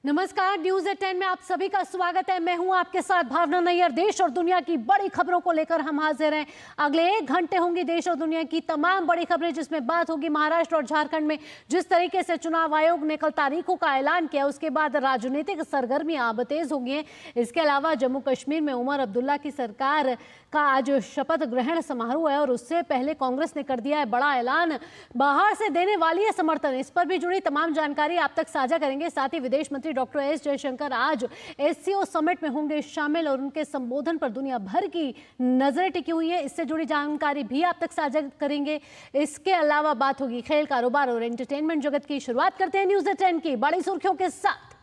नमस्कार, news at 10 में आप सभी का स्वागत है। मैं हूं आपके साथ भावना नैयर। देश और दुनिया की बड़ी खबरों को लेकर हम हाजिर हैं। अगले 1 घंटे होंगी देश और दुनिया की तमाम बड़ी खबरें, जिसमें बात होगी महाराष्ट्र और झारखंड में जिस तरीके से चुनाव आयोग ने कल तारीखों का ऐलान किया, उसके बाद राजनीतिक सरगर्मियां अब तेज हो गई हैं। इसके अलावा जम्मू कश्मीर में उमर अब्दुल्ला की सरकार का आज शपथ ग्रहण समारोह है और उससे पहले कांग्रेस ने कर दिया है बड़ा ऐलान, बाहर से देने वाली है समर्थन। इस पर भी जुड़ी तमाम जानकारी आप तक साझा करेंगे। साथ ही विदेश मंत्री डॉक्टर एस जयशंकर आज एससीओ समिट में होंगे शामिल और उनके संबोधन पर दुनिया भर की नजरें टिकी हुई है। इससे जुड़ी जानकारी भी आप तक साझा करेंगे। इसके अलावा बात होगी खेल, कारोबार और एंटरटेनमेंट जगत की। शुरुआत करते हैं न्यूज 10 की बड़ी सुर्खियों के साथ।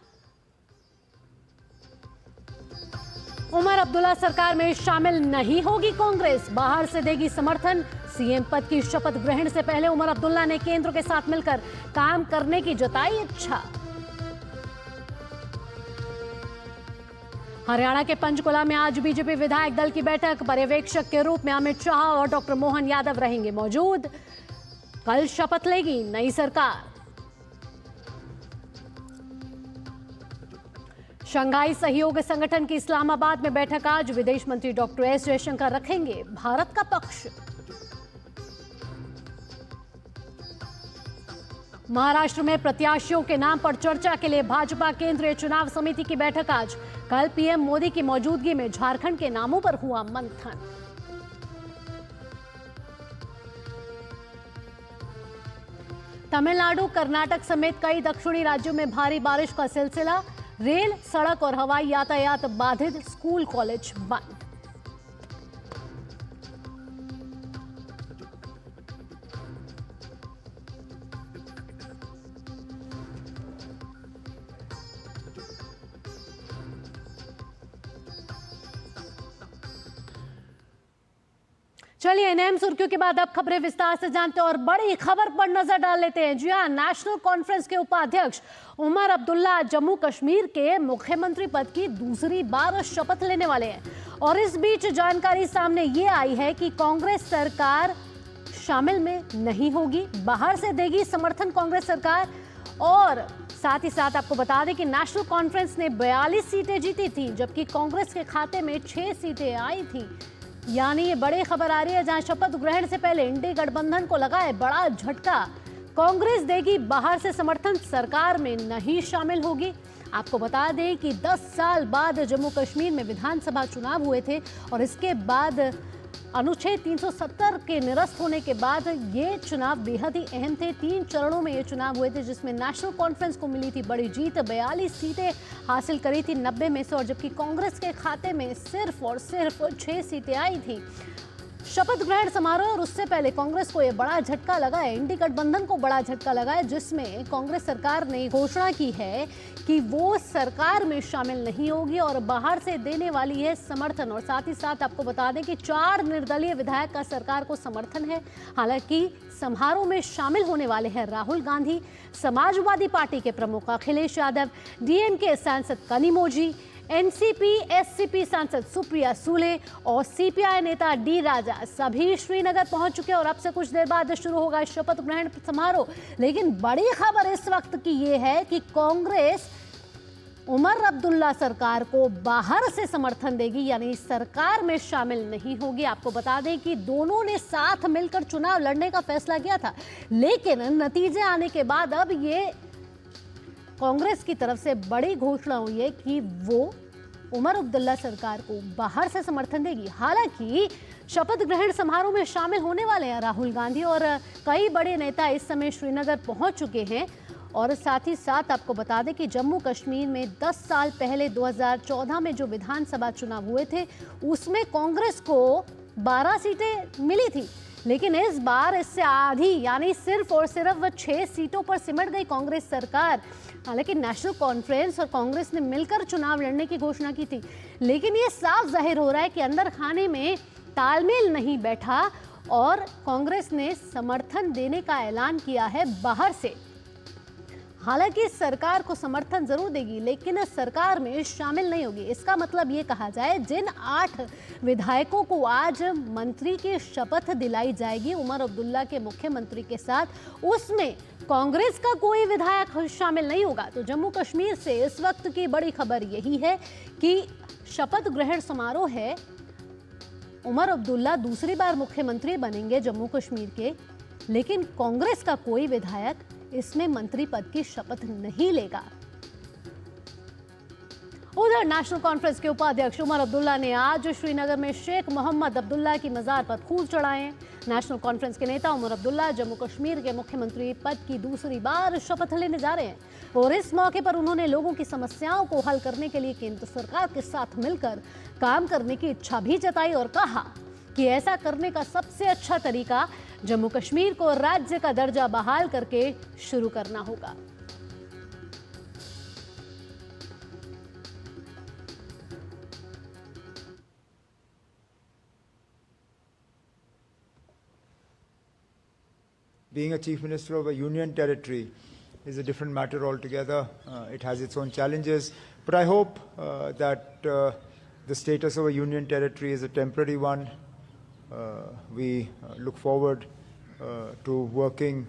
उमर अब्दुल्ला सरकार में शामिल नहीं होगी कांग्रेस, बाहर से देगी समर्थन। सीएम पद की शपथ ग्रहण से पहले उमर अब्दुल्ला ने केंद्र के साथ मिलकर काम करने की जताई इच्छा। हरियाणा के पंचकुला में आज बीजेपी विधायक दल की बैठक, पर्यवेक्षक के रूप में अमित शाह और डॉक्टर मोहन यादव रहेंगे मौजूद। कल शपथ लेगी नई सरकार। शंघाई सहयोग संगठन की इस्लामाबाद में बैठक आज, विदेश मंत्री डॉक्टर एस जयशंकर रखेंगे भारत का पक्ष। महाराष्ट्र में प्रत्याशियों के नाम पर चर्चा के लिए भाजपा केंद्रीय चुनाव समिति की बैठक आज। कल पीएम मोदी की मौजूदगी में झारखंड के नामों पर हुआ मंथन। तमिलनाडु, कर्नाटक समेत कई दक्षिणी राज्यों में भारी बारिश का सिलसिला। रेल, सड़क और हवाई यातायात बाधित, स्कूल कॉलेज बंद। चलिए इन अहम सुर्खियों के बाद अब खबरें विस्तार से जानते हैं और बड़ी खबर पर नजर डाल लेते हैं। जी हां, नेशनल कॉन्फ्रेंस के उपाध्यक्ष उमर अब्दुल्ला जम्मू कश्मीर के मुख्यमंत्री पद की दूसरी बार शपथ लेने वाले हैं और इस बीच जानकारी सामने ये आई है कि कांग्रेस सरकार शामिल में नहीं होगी, बाहर से देगी समर्थन कांग्रेस सरकार। और साथ ही साथ आपको बता दें कि नेशनल कॉन्फ्रेंस ने 42 सीटें जीती थी, जबकि कांग्रेस के खाते में 6 सीटें आई थी। यानी ये बड़ी खबर आ रही है, जहां शपथ ग्रहण से पहले इंडी गठबंधन को लगा है बड़ा झटका। कांग्रेस देगी बाहर से समर्थन, सरकार में नहीं शामिल होगी। आपको बता दें कि 10 साल बाद जम्मू कश्मीर में विधानसभा चुनाव हुए थे और इसके बाद अनुच्छेद 370 के निरस्त होने के बाद ये चुनाव बेहद ही अहम थे। 3 चरणों में ये चुनाव हुए थे, जिसमें नेशनल कॉन्फ्रेंस को मिली थी बड़ी जीत, 42 सीटें हासिल करी थी 90 में से, और जबकि कांग्रेस के खाते में सिर्फ और सिर्फ 6 सीटें आई थी। शपथ ग्रहण समारोह और उससे पहले कांग्रेस को यह बड़ा झटका लगा है, इंडी गठबंधन को बड़ा झटका लगा है, जिसमें कांग्रेस सरकार ने घोषणा की है कि वो सरकार में शामिल नहीं होगी और बाहर से देने वाली है समर्थन। और साथ ही साथ आपको बता दें कि 4 निर्दलीय विधायक का सरकार को समर्थन है। हालांकि समारोह में शामिल होने वाले हैं राहुल गांधी, समाजवादी पार्टी के प्रमुख अखिलेश यादव, डीएमके सांसद कनिमोझी, एनसीपी एससीपी सांसद सुप्रिया सुले और सीपीआई नेता डी राजा। सभी श्रीनगर पहुंच चुके और अब से कुछ देर बाद शुरू होगा शपथ ग्रहण समारोह। लेकिन बड़ी खबर इस वक्त की ये है कि कांग्रेस उमर अब्दुल्ला सरकार को बाहर से समर्थन देगी, यानी सरकार में शामिल नहीं होगी। आपको बता दें कि दोनों ने साथ मिलकर चुनाव लड़ने का फैसला किया था, लेकिन नतीजे आने के बाद अब ये कांग्रेस की तरफ से बड़ी घोषणा हुई है कि वो उमर अब्दुल्ला सरकार को बाहर से समर्थन देगी। हालांकि शपथ ग्रहण समारोह में शामिल होने वाले हैं राहुल गांधी और कई बड़े नेता इस समय श्रीनगर पहुंच चुके हैं। और साथ ही साथ आपको बता दें कि जम्मू कश्मीर में 10 साल पहले 2014 में जो विधानसभा चुनाव हुए थे, उसमें कांग्रेस को 12 सीटें मिली थी, लेकिन इस बार इससे आधी यानी सिर्फ और सिर्फ 6 सीटों पर सिमट गई कांग्रेस सरकार। हालांकि नेशनल कॉन्फ्रेंस और कांग्रेस ने मिलकर चुनाव लड़ने की घोषणा की थी, लेकिन ये साफ जाहिर हो रहा है कि अंदर खाने में तालमेल नहीं बैठा और कांग्रेस ने समर्थन देने का ऐलान किया है बाहर से। हालांकि सरकार को समर्थन जरूर देगी लेकिन सरकार में शामिल नहीं होगी। इसका मतलब ये कहा जाए जिन 8 विधायकों को आज मंत्री की शपथ दिलाई जाएगी उमर अब्दुल्ला के मुख्यमंत्री के साथ, उसमें कांग्रेस का कोई विधायक शामिल नहीं होगा। तो जम्मू कश्मीर से इस वक्त की बड़ी खबर यही है कि शपथ ग्रहण समारोह है, उमर अब्दुल्ला दूसरी बार मुख्यमंत्री बनेंगे जम्मू कश्मीर के, लेकिन कांग्रेस का कोई विधायक इसमें मंत्री पद की शपथ नहीं लेगा। उधर नेशनल कॉन्फ्रेंस के उपाध्यक्ष उमर अब्दुल्ला ने आज श्रीनगर में शेख मोहम्मद अब्दुल्ला की मजार पर फूल चढ़ाए। नेशनल कॉन्फ्रेंस के नेता उमर अब्दुल्ला जम्मू कश्मीर के मुख्यमंत्री पद की दूसरी बार शपथ लेने जा रहे हैं और इस मौके पर उन्होंने लोगों की समस्याओं को हल करने के लिए केंद्र सरकार के साथ मिलकर काम करने की इच्छा भी जताई और कहा कि ऐसा करने का सबसे अच्छा तरीका जम्मू कश्मीर को राज्य का दर्जा बहाल करके शुरू करना होगा। Being a chief minister of a union territory is a different matter altogether. It has its own challenges, but I hope that the status of a union territory is a temporary one. We look forward to working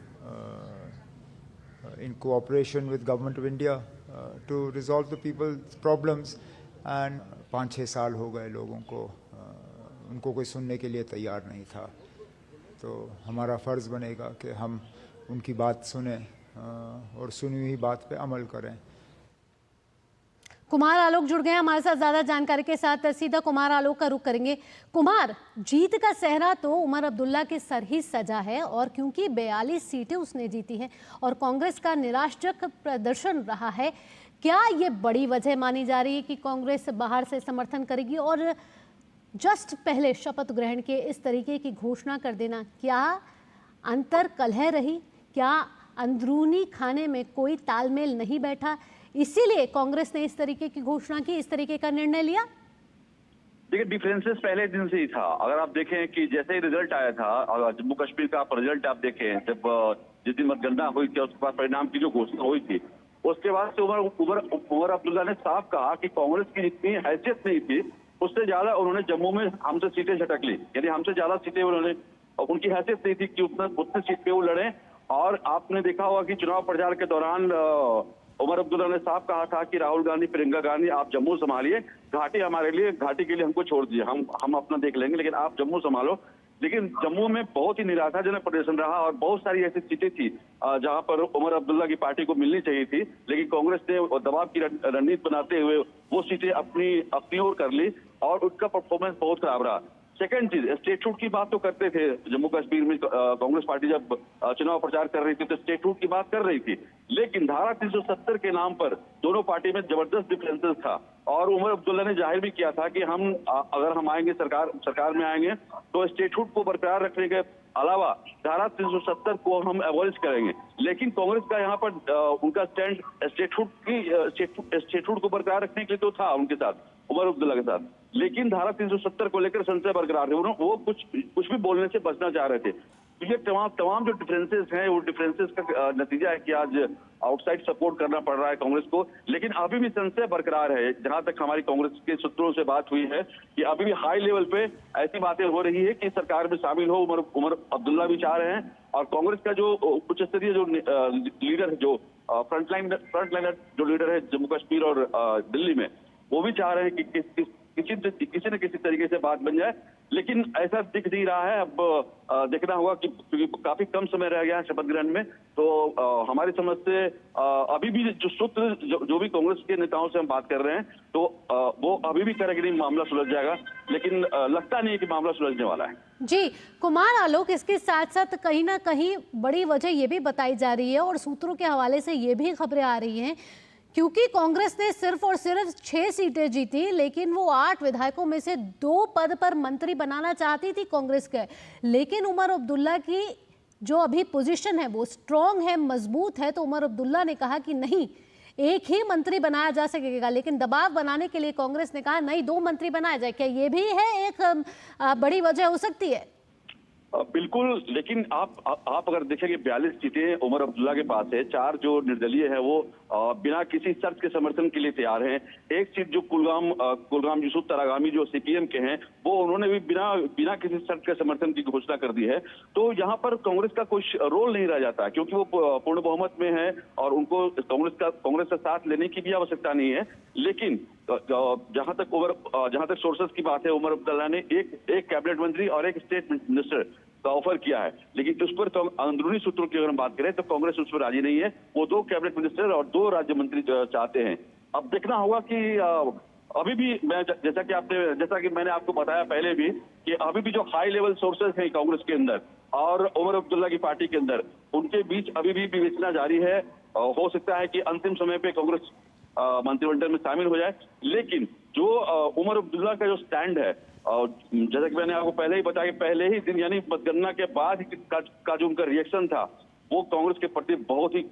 in cooperation with Government of India to resolve the people's problems. And 5-6 साल हो गए लोगों को, उनको कोई सुनने के लिए तैयार नहीं था, तो हमारा फ़र्ज़ बनेगा कि हम उनकी बात सुने और सुनी हुई बात पे अमल करें। कुमार आलोक जुड़ गए हमारे साथ ज्यादा जानकारी के साथ। सीधा कुमार आलोक का रुख करेंगे। कुमार, जीत का सेहरा तो उमर अब्दुल्ला के सर ही सजा है और क्योंकि 42 सीटें उसने जीती हैं और कांग्रेस का निराशजनक प्रदर्शन रहा है, क्या ये बड़ी वजह मानी जा रही है कि कांग्रेस बाहर से समर्थन करेगी? और जस्ट पहले शपथ ग्रहण के इस तरीके की घोषणा कर देना, क्या अंतर कलह रही? क्या अंदरूनी खाने में कोई तालमेल नहीं बैठा, इसीलिए कांग्रेस ने इस तरीके की घोषणा की, इस तरीके का निर्णय लिया? देखिए, डिफरेंसेस पहले दिन से ही था। अगर आप देखें कि जैसे ही रिजल्ट आया था जम्मू कश्मीर का, आप रिजल्ट आप देखें, जब जिस दिन मतगणना हुई थी उसके बाद परिणाम की जो घोषणा हुई थी, उसके बाद से उमर अब्दुल्ला ने साफ कहा कि कांग्रेस की जितनी हैसियत नहीं थी उससे ज्यादा उन्होंने जम्मू में हमसे सीटें झटक ली। यानी हमसे ज्यादा सीटें उन्होंने, उनकी हैसियत नहीं थी कि उतने सीट पे वो लड़े। और आपने देखा होगा कि चुनाव प्रचार के दौरान उमर अब्दुल्ला ने साफ कहा था कि राहुल गांधी, प्रियंका गांधी, आप जम्मू संभालिए, घाटी हमारे लिए, घाटी के लिए हमको छोड़ दीजिए, हम अपना देख लेंगे, लेकिन आप जम्मू संभालो। लेकिन जम्मू में बहुत ही निराशाजनक प्रदर्शन रहा और बहुत सारी ऐसी सीटें थी जहां पर उमर अब्दुल्ला की पार्टी को मिलनी चाहिए थी, लेकिन कांग्रेस ने दबाव की रणनीति बनाते हुए वो सीटें अपनी ओर कर ली और उसका परफॉर्मेंस बहुत खराब रहा। सेकंड चीज, स्टेटहुड की बात तो करते थे जम्मू कश्मीर में, कांग्रेस पार्टी जब चुनाव प्रचार कर रही थी तो स्टेटहुड की बात कर रही थी, लेकिन धारा 370 के नाम पर दोनों पार्टी में जबरदस्त डिफरेंसेस था। और उमर अब्दुल्ला ने जाहिर भी किया था कि अगर हम आएंगे, सरकार में आएंगे, तो स्टेटहुड को बरकरार रखने के अलावा धारा 370 को हम अबॉलिश करेंगे। लेकिन कांग्रेस का यहाँ पर उनका स्टैंड स्टेटहुड को बरकरार रखने के लिए तो था उनके साथ, उमर अब्दुल्ला के साथ, लेकिन धारा 370 को लेकर संशय बरकरार थे। वो कुछ भी बोलने से बचना चाह रहे थे। तो ये तमाम जो डिफरेंसेस हैं, वो डिफरेंसेस का नतीजा है कि आज आउटसाइड सपोर्ट करना पड़ रहा है कांग्रेस को। लेकिन अभी भी संशय बरकरार है, जहां तक हमारी कांग्रेस के सूत्रों से बात हुई है कि अभी भी हाई लेवल पे ऐसी बातें हो रही है कि सरकार में शामिल हो उमर अब्दुल्ला भी चाह रहे हैं। और कांग्रेस का जो उच्च स्तरीय जो लीडर है, जो फ्रंटलाइनर जो लीडर है जम्मू कश्मीर और दिल्ली में, वो भी चाह रहे हैं कि किसी न किसी तरीके से बात बन जाए। लेकिन ऐसा दिख नहीं रहा है। अब देखना होगा कि क्योंकि काफी कम समय रह गया है शपथ ग्रहण में, तो हमारी समझ से अभी भी जो सूत्र जो भी कांग्रेस के नेताओं से हम बात कर रहे हैं, तो वो अभी भी करेंगे नहीं, मामला सुलझ जाएगा, लेकिन लगता नहीं है कि मामला सुलझने वाला है। जी कुमार आलोक, इसके साथ साथ कहीं ना कहीं बड़ी वजह ये भी बताई जा रही है और सूत्रों के हवाले से ये भी खबरें आ रही हैं, क्योंकि कांग्रेस ने सिर्फ और सिर्फ 6 सीटें जीती, लेकिन वो 8 विधायकों में से 2 पद पर मंत्री बनाना चाहती थी कांग्रेस के। लेकिन उमर अब्दुल्ला की जो अभी पोजीशन है वो स्ट्रांग है, मजबूत है, तो उमर अब्दुल्ला ने कहा कि नहीं, एक ही मंत्री बनाया जा सकेगा। लेकिन दबाव बनाने के लिए कांग्रेस ने कहा नहीं, 2 मंत्री बनाया जाए। क्या ये भी है एक बड़ी वजह हो सकती है? बिल्कुल, लेकिन आप अगर देखेंगे 42 सीटें उमर अब्दुल्ला के पास है, 4 जो निर्दलीय है वो बिना किसी शर्त के समर्थन के लिए तैयार हैं। एक सीट जो कुलगाम यूसुफ तरागामी जो सीपीएम के हैं, वो उन्होंने भी बिना किसी शर्त के समर्थन की घोषणा कर दी है। तो यहाँ पर कांग्रेस का कुछ रोल नहीं रह जाता, क्योंकि वो पूर्ण बहुमत में है और उनको कांग्रेस का साथ लेने की भी आवश्यकता नहीं है। लेकिन जहां तक सोर्सेस की बात है, उमर अब्दुल्ला ने एक कैबिनेट मंत्री और एक स्टेट मिनिस्टर का ऑफर किया है, लेकिन उस पर अंदरूनी सूत्रों की अगर हम बात करें तो कांग्रेस उस पर राजी नहीं है। वो 2 कैबिनेट मिनिस्टर और 2 राज्य मंत्री चाहते हैं। अब देखना होगा कि अभी भी जैसा कि मैंने आपको बताया पहले भी कि अभी भी जो हाई लेवल सोर्सेस हैं कांग्रेस के अंदर और उमर अब्दुल्ला की पार्टी के अंदर, उनके बीच अभी भी विवेचना जारी है। हो सकता है कि अंतिम समय पे कांग्रेस मंत्रिमंडल में शामिल हो जाए, लेकिन जो उमर अब्दुल्ला का जो स्टैंड है, जैसा कि मैंने आपको पहले ही बताया कि पहले ही दिन यानी मतगणना के बाद का जो उनका रिएक्शन था, वो कांग्रेस के प्रति बहुत ही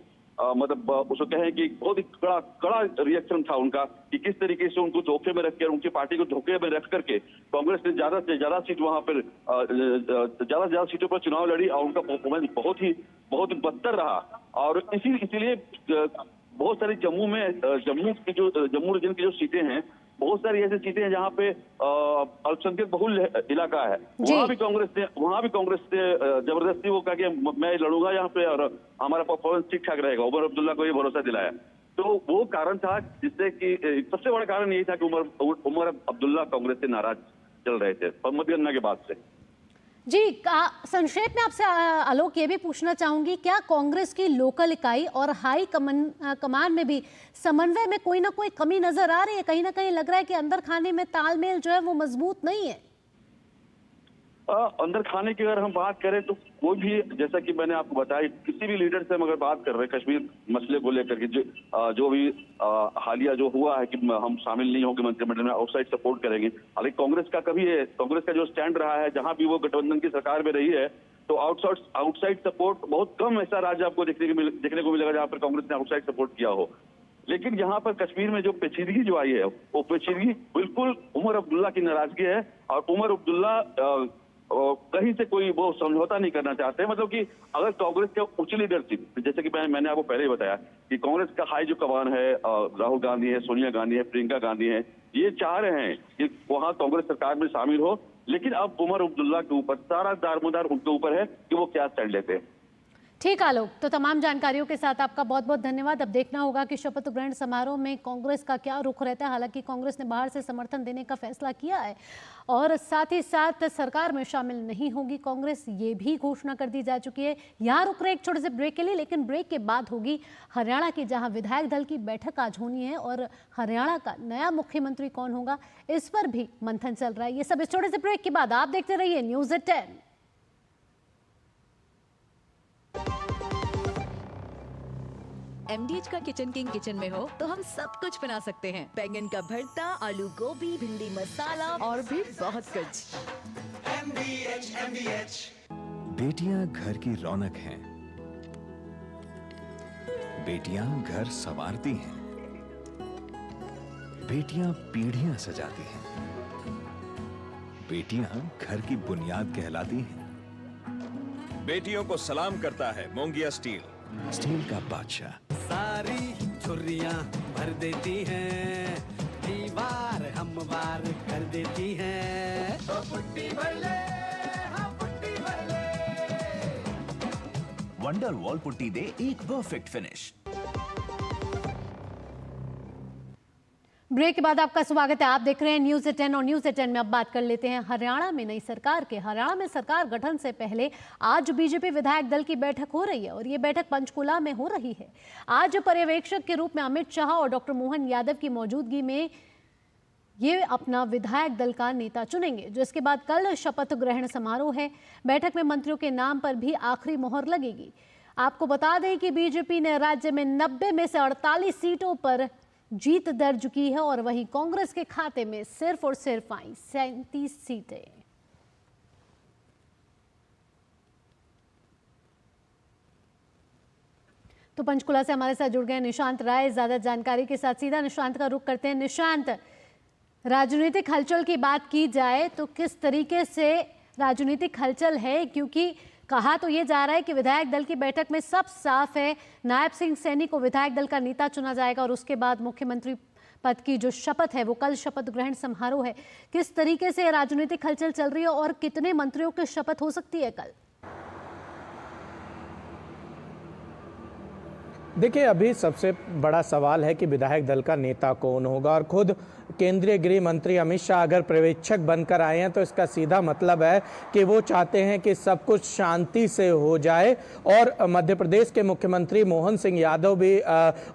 मतलब उसको कहें कि बहुत ही कड़ा रिएक्शन था उनका, कि किस तरीके से उनको धोखे में रखकर, उनकी पार्टी को धोखे में रख करके कांग्रेस ने ज्यादा से ज्यादा सीट वहां पर ज्यादा से ज्यादा सीटों पर चुनाव लड़ी और उनका परफॉर्मेंस बहुत ही बदतर रहा। और इसीलिए बहुत सारी जम्मू रीजन की जो सीटें हैं, बहुत सारी ऐसी सीटें हैं जहां पे अल्पसंख्यक बहुल इलाका है, वहां भी कांग्रेस ने जबरदस्ती वो कहा कि मैं लड़ूंगा यहाँ पे और हमारा परफॉर्मेंस ठीक ठाक रहेगा। उमर अब्दुल्ला को ये भरोसा दिलाया। तो वो कारण था जिससे कि सबसे बड़ा कारण यही था कि उमर अब्दुल्ला कांग्रेस से नाराज चल रहे थे मतगणना के बाद से। जी, संक्षेप में आपसे आलोक ये भी पूछना चाहूंगी, क्या कांग्रेस की लोकल इकाई और हाई कमान में भी समन्वय में कोई ना कोई कमी नजर आ रही है? कहीं ना कहीं लग रहा है कि अंदर खाने में तालमेल जो है वो मजबूत नहीं है। अंदर खाने की अगर हम बात करें तो कोई भी, जैसा कि मैंने आपको बताया, किसी भी लीडर से हम अगर बात कर रहे हैं कश्मीर मसले को लेकर के, जो भी हालिया जो हुआ है कि हम शामिल नहीं होंगे मंत्रिमंडल में, आउटसाइड सपोर्ट करेंगे। हालांकि कांग्रेस का जो स्टैंड रहा है, जहां भी वो गठबंधन की सरकार में रही है, तो आउटसाइड सपोर्ट बहुत कम ऐसा राज्य आपको देखने को मिलेगा जहां पर कांग्रेस ने आउटसाइड सपोर्ट किया हो। लेकिन यहाँ पर कश्मीर में जो पेचीदगी जो आई है, वो पेचीदगी बिल्कुल उमर अब्दुल्ला की नाराजगी है। और उमर अब्दुल्ला कहीं से कोई वो समझौता नहीं करना चाहते। मतलब कि अगर कांग्रेस के उच्च लीडरशिप, जैसे कि मैंने आपको पहले ही बताया कि कांग्रेस का हाई जो कमान है, राहुल गांधी है, सोनिया गांधी है, प्रियंका गांधी है, ये चाह रहे हैं कि वहां कांग्रेस सरकार में शामिल हो। लेकिन अब उमर अब्दुल्ला के ऊपर सारा दारोमदार उनके ऊपर है कि वो क्या स्टैंड लेते हैं। ठीक आलोक, तो तमाम जानकारियों के साथ आपका बहुत बहुत धन्यवाद। अब देखना होगा कि शपथ ग्रहण समारोह में कांग्रेस का क्या रुख रहता है। हालांकि कांग्रेस ने बाहर से समर्थन देने का फैसला किया है और साथ ही साथ सरकार में शामिल नहीं होगी कांग्रेस, ये भी घोषणा कर दी जा चुकी है। यहाँ रुक रहे एक छोटे से ब्रेक के लिए, लेकिन ब्रेक के बाद होगी हरियाणा की, जहाँ विधायक दल की बैठक आज होनी है और हरियाणा का नया मुख्यमंत्री कौन होगा, इस पर भी मंथन चल रहा है। ये सब इस छोटे से ब्रेक के बाद। आप देखते रहिए न्यूज़ 10। MDH का किचन किंग किचन में हो तो हम सब कुछ बना सकते हैं। बैंगन का भरता, आलू गोभी, भिंडी मसाला और भी बहुत कुछ। MDH। बेटियां घर की रौनक हैं। बेटियां घर संवारती हैं। बेटियां पीढ़ियां सजाती हैं। बेटियां घर की बुनियाद कहलाती हैं। बेटियों को सलाम करता है मोंगिया स्टील का बादशाह। सारी छुर्रियां भर देती हैं, दीवार हमवार कर देती हैं। तो पुट्टी भर ले, हाँ पुट्टी भर ले। वंडर वॉल पुट्टी दे एक परफेक्ट फिनिश। ब्रेक के बाद आपका स्वागत है। आप देख रहे हैं न्यूज़ 10 और न्यूज़ 10 में अब बात कर लेते हैं हरियाणा में नई सरकार के। हरियाणा में सरकार गठन से पहले आज बीजेपी विधायक दल की बैठक हो रही है और ये बैठक पंचकुला में हो रही है। आज पर्यवेक्षक के रूप में अमित शाह और डॉक्टर मोहन यादव की मौजूदगी में ये अपना विधायक दल का नेता चुनेंगे, जिसके बाद कल शपथ ग्रहण समारोह है। बैठक में मंत्रियों के नाम पर भी आखिरी मोहर लगेगी। आपको बता दें कि बीजेपी ने राज्य में 90 में से 48 सीटों पर जीत दर्ज की है और वहीं कांग्रेस के खाते में सिर्फ और सिर्फ आई 37 सीटें। तो पंचकुला से हमारे साथ जुड़ गए निशांत राय ज्यादा जानकारी के साथ। सीधा निशांत का रुख करते हैं। निशांत, राजनीतिक हलचल की बात की जाए तो किस तरीके से राजनीतिक हलचल है, क्योंकि कहा तो ये जा रहा है कि विधायक दल की बैठक में सब साफ है, नायब सिंह सैनी को विधायक दल का नेता चुना जाएगा और उसके बाद मुख्यमंत्री पद की जो शपथ है वो कल शपथ ग्रहण समारोह है। किस तरीके से राजनीतिक हलचल चल रही है और कितने मंत्रियों की शपथ हो सकती है कल? देखिए, अभी सबसे बड़ा सवाल है कि विधायक दल का नेता कौन होगा, और खुद केंद्रीय गृह मंत्री अमित शाह अगर पर्यवेक्षक बनकर आए हैं तो इसका सीधा मतलब है कि वो चाहते हैं कि सब कुछ शांति से हो जाए। और मध्य प्रदेश के मुख्यमंत्री मोहन सिंह यादव भी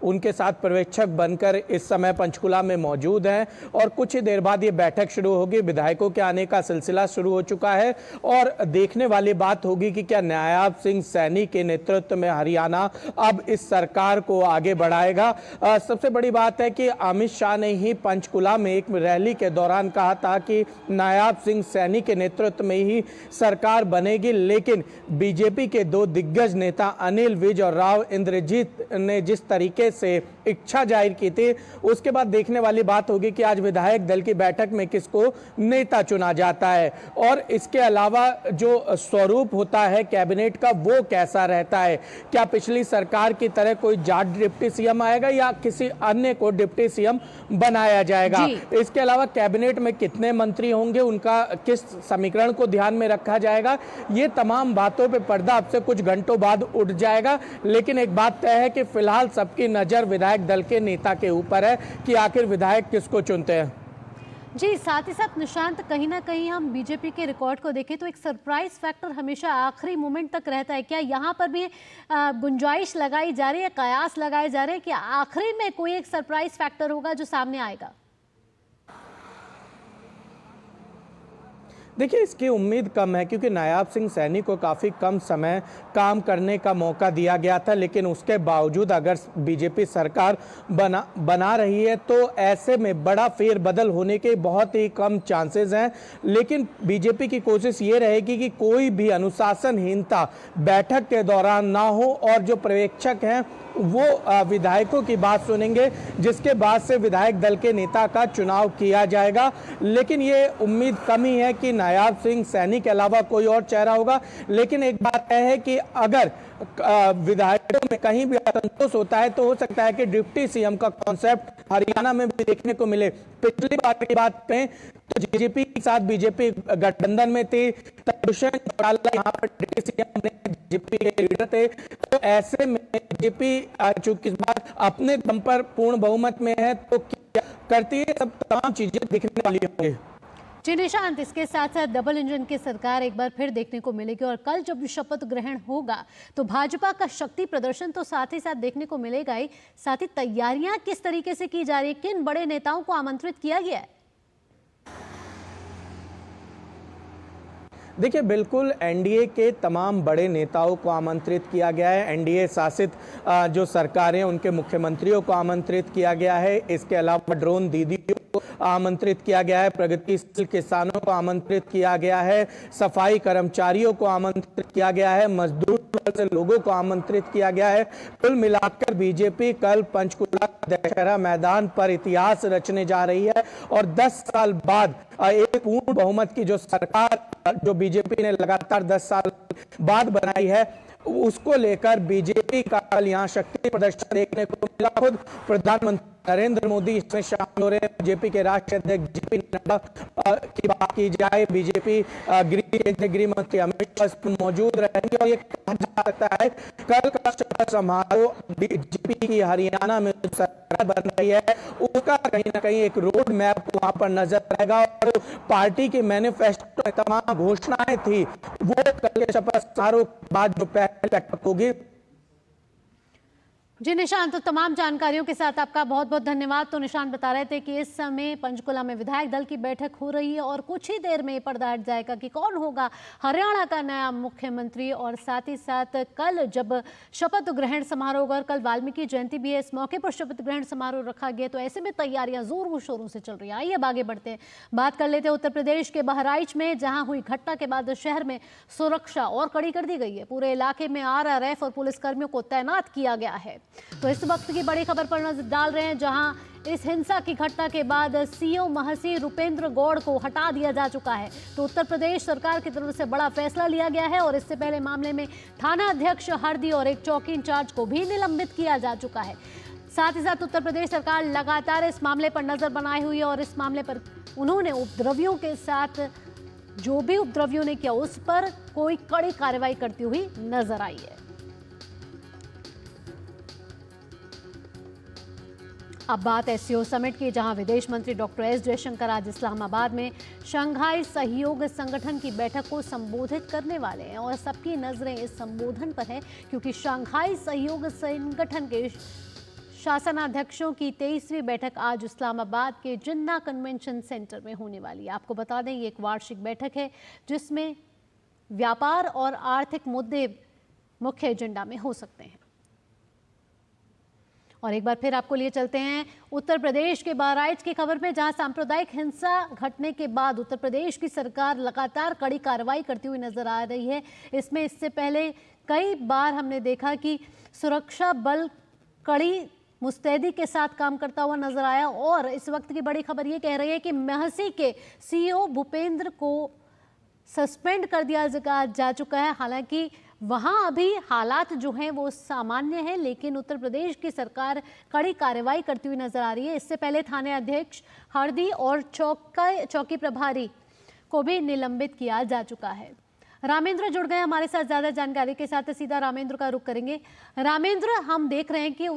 उनके साथ पर्यवेक्षक बनकर इस समय पंचकुला में मौजूद हैं और कुछ ही देर बाद ये बैठक शुरू होगी। विधायकों के आने का सिलसिला शुरू हो चुका है और देखने वाली बात होगी कि क्या नायब सिंह सैनी के नेतृत्व में हरियाणा अब इस सरकार को आगे बढ़ाएगा। सबसे बड़ी बात है कि अमित शाह ने ही पंचकुला में एक रैली के दौरान कहा था कि नायब सिंह सैनी के नेतृत्व में ही सरकार बनेगी, लेकिन बीजेपी के दो दिग्गज नेता अनिल विज और राव इंद्रजीत ने जिस तरीके से इच्छा जाहिर की थी, उसके बाद देखने वाली बात होगी कि आज विधायक दल की बैठक में किसको नेता चुना जाता है और इसके अलावा जो स्वरूप होता है कैबिनेट का वो कैसा रहता है। क्या पिछली सरकार की तरह कोई जाट डिप्टी सीएम आएगा या किसी अन्य को डिप्टी सीएम बनाया जाएगा। इसके अलावा कैबिनेट में कितने मंत्री होंगे, उनका किस समीकरण को ध्यान में रखा जाएगा, ये तमाम बातों पे पर्दा अब से कुछ घंटों बाद उठ जाएगा। लेकिन एक बात तय है कि फिलहाल सबकी नजर विधायक दल के नेता के ऊपर है कि आखिर विधायक किसको चुनते हैं। जी, साथ ही साथ निशांत, कहीं ना कहीं हम बीजेपी के रिकॉर्ड को देखें तो एक सरप्राइज फैक्टर हमेशा आखिरी मोमेंट तक रहता है। क्या यहाँ पर भी गुंजाइश लगाई जा रही है, कयास लगाए जा रहे हैं कि आखिरी में कोई एक सरप्राइज फैक्टर होगा जो सामने आएगा? देखिए, इसकी उम्मीद कम है क्योंकि नायब सिंह सैनी को काफ़ी कम समय काम करने का मौका दिया गया था, लेकिन उसके बावजूद अगर बीजेपी सरकार बना रही है तो ऐसे में बड़ा फेरबदल होने के बहुत ही कम चांसेस हैं। लेकिन बीजेपी की कोशिश ये रहेगी कि कोई भी अनुशासनहीनता बैठक के दौरान ना हो और जो पर्यवेक्षक हैं वो विधायकों की बात सुनेंगे, जिसके बाद से विधायक दल के नेता का चुनाव किया जाएगा। लेकिन ये उम्मीद कम ही है कि नायब सिंह सैनी के अलावा कोई और चेहरा होगा। लेकिन एक बात यह है कि अगर विधायकों में कहीं भी असंतोष होता है तो हो सकता है कि डिप्टी सीएम का कॉन्सेप्ट हरियाणा में भी देखने को मिले। पिछली बार की बात करें तो जेजेपी के साथ बीजेपी गठबंधन में थी, दुष्यंत चौटाला यहाँ पर डिप्टी सीएम बीजेपी के लीडर थे। तो ऐसे में बीजेपी चूंकि इस बार अपने दम पर पूर्ण बहुमत में है तो क्या करती है, सब तमाम चीजें दिखने वाली होंगी। जी निशांत, इसके साथ साथ डबल इंजन की सरकार एक बार फिर देखने को मिलेगी और कल जब शपथ ग्रहण होगा तो भाजपा का शक्ति प्रदर्शन तो साथ ही साथ देखने को मिलेगा ही, साथ ही तैयारियां किस तरीके से की जा रही है, किन बड़े नेताओं को आमंत्रित किया गया है? देखिए, बिल्कुल एनडीए के तमाम बड़े नेताओं को आमंत्रित किया गया है। एनडीए शासित जो सरकारें उनके मुख्यमंत्रियों को आमंत्रित किया गया है। इसके अलावा ड्रोन दीदियों को आमंत्रित किया गया है, प्रगतिशील किसानों को आमंत्रित किया गया है, सफाई कर्मचारियों को आमंत्रित किया गया है, मजदूर वर्ग से लोगों को आमंत्रित किया गया है। कुल मिलाकर बीजेपी कल पंचकुला दशहरा मैदान पर इतिहास रचने जा रही है और 10 साल बाद एक पूर्ण बहुमत की जो सरकार जो बीजेपी ने लगातार 10 साल बाद बनाई है उसको लेकर बीजेपी का कल यहाँ शक्ति प्रदर्शन देखने को मिला। खुद प्रधानमंत्री नरेंद्र मोदी इसमें शामिल हो रहे हैं। बीजेपी के राष्ट्रीय अध्यक्ष जेपी नड्डा की बात की जाए, बीजेपी गृह मंत्री अमित शाह इसमें मौजूद रहेंगे और ये कहा जा सकता है कल का शपथ समारोह बीजेपी की हरियाणा में सरकार बन रही है उसका कहीं ना कहीं एक रोड मैप वहां पर नजर आएगा और पार्टी की मैनिफेस्टो में तमाम घोषणाएं थी वो कल के शपथ समारोह के बाद जो पहले बैठक होगी। जी निशांत, तो तमाम जानकारियों के साथ आपका बहुत बहुत धन्यवाद। तो निशांत बता रहे थे कि इस समय पंचकुला में विधायक दल की बैठक हो रही है और कुछ ही देर में पर्दा हट जाएगा कि कौन होगा हरियाणा का नया मुख्यमंत्री। और साथ ही साथ कल जब शपथ ग्रहण समारोह होगा और कल वाल्मीकि जयंती भी है, इस मौके पर शपथ ग्रहण समारोह रखा गया, तो ऐसे में तैयारियां जोरों शोरों से चल रही है। आइए अब आगे बढ़ते हैं, बात कर लेते हैं उत्तर प्रदेश के बहराइच में, जहां हुई घटना के बाद शहर में सुरक्षा और कड़ी कर दी गई है। पूरे इलाके में RRF और पुलिसकर्मियों को तैनात किया गया है। तो इस वक्त की बड़ी खबर पर नजर डाल रहे हैं, जहां इस हिंसा की घटना के बाद सीओ महसी रुपेंद्र गौड़ को हटा दिया जा चुका है। तो उत्तर प्रदेश सरकार की तरफ से बड़ा फैसला लिया गया है और इससे पहले मामले में थाना अध्यक्ष हरदी और एक चौकी इंचार्ज को भी निलंबित किया जा चुका है। साथ ही साथ उत्तर प्रदेश सरकार लगातार इस मामले पर नजर बनाए हुई है और इस मामले पर उन्होंने उपद्रवियों के साथ जो भी उपद्रवियों ने किया उस पर कोई कड़ी कार्रवाई करती हुई नजर आई है। अब बात एससीओ समिट की, जहां विदेश मंत्री डॉक्टर एस जयशंकर आज इस्लामाबाद में शंघाई सहयोग संगठन की बैठक को संबोधित करने वाले हैं और सबकी नजरें इस संबोधन पर है, क्योंकि शंघाई सहयोग संगठन के शासनाध्यक्षों की 23वीं बैठक आज इस्लामाबाद के जिन्ना कन्वेंशन सेंटर में होने वाली है। आपको बता दें, ये एक वार्षिक बैठक है जिसमें व्यापार और आर्थिक मुद्दे मुख्य एजेंडा में हो सकते हैं। और एक बार फिर आपको लिए चलते हैं उत्तर प्रदेश के बहराइच की खबर में, जहां सांप्रदायिक हिंसा घटने के बाद उत्तर प्रदेश की सरकार लगातार कड़ी कार्रवाई करती हुई नजर आ रही है। इससे पहले कई बार हमने देखा कि सुरक्षा बल कड़ी मुस्तैदी के साथ काम करता हुआ नजर आया और इस वक्त की बड़ी खबर ये कह रही है कि महसी के सीईओ भूपेंद्र को सस्पेंड कर दिया जा चुका है। हालांकि वहां अभी हालात जो हैं वो सामान्य है, लेकिन उत्तर प्रदेश की सरकार कड़ी कार्रवाई करती हुई नजर आ रही है। इससे पहले थाने अध्यक्ष हरदी और चौकी प्रभारी को भी निलंबित किया जा चुका है। रामेंद्र जुड़ गए हमारे साथ ज्यादा जानकारी के साथ, सीधा रामेंद्र का रुख करेंगे। रामेंद्र, हम देख रहे हैं कि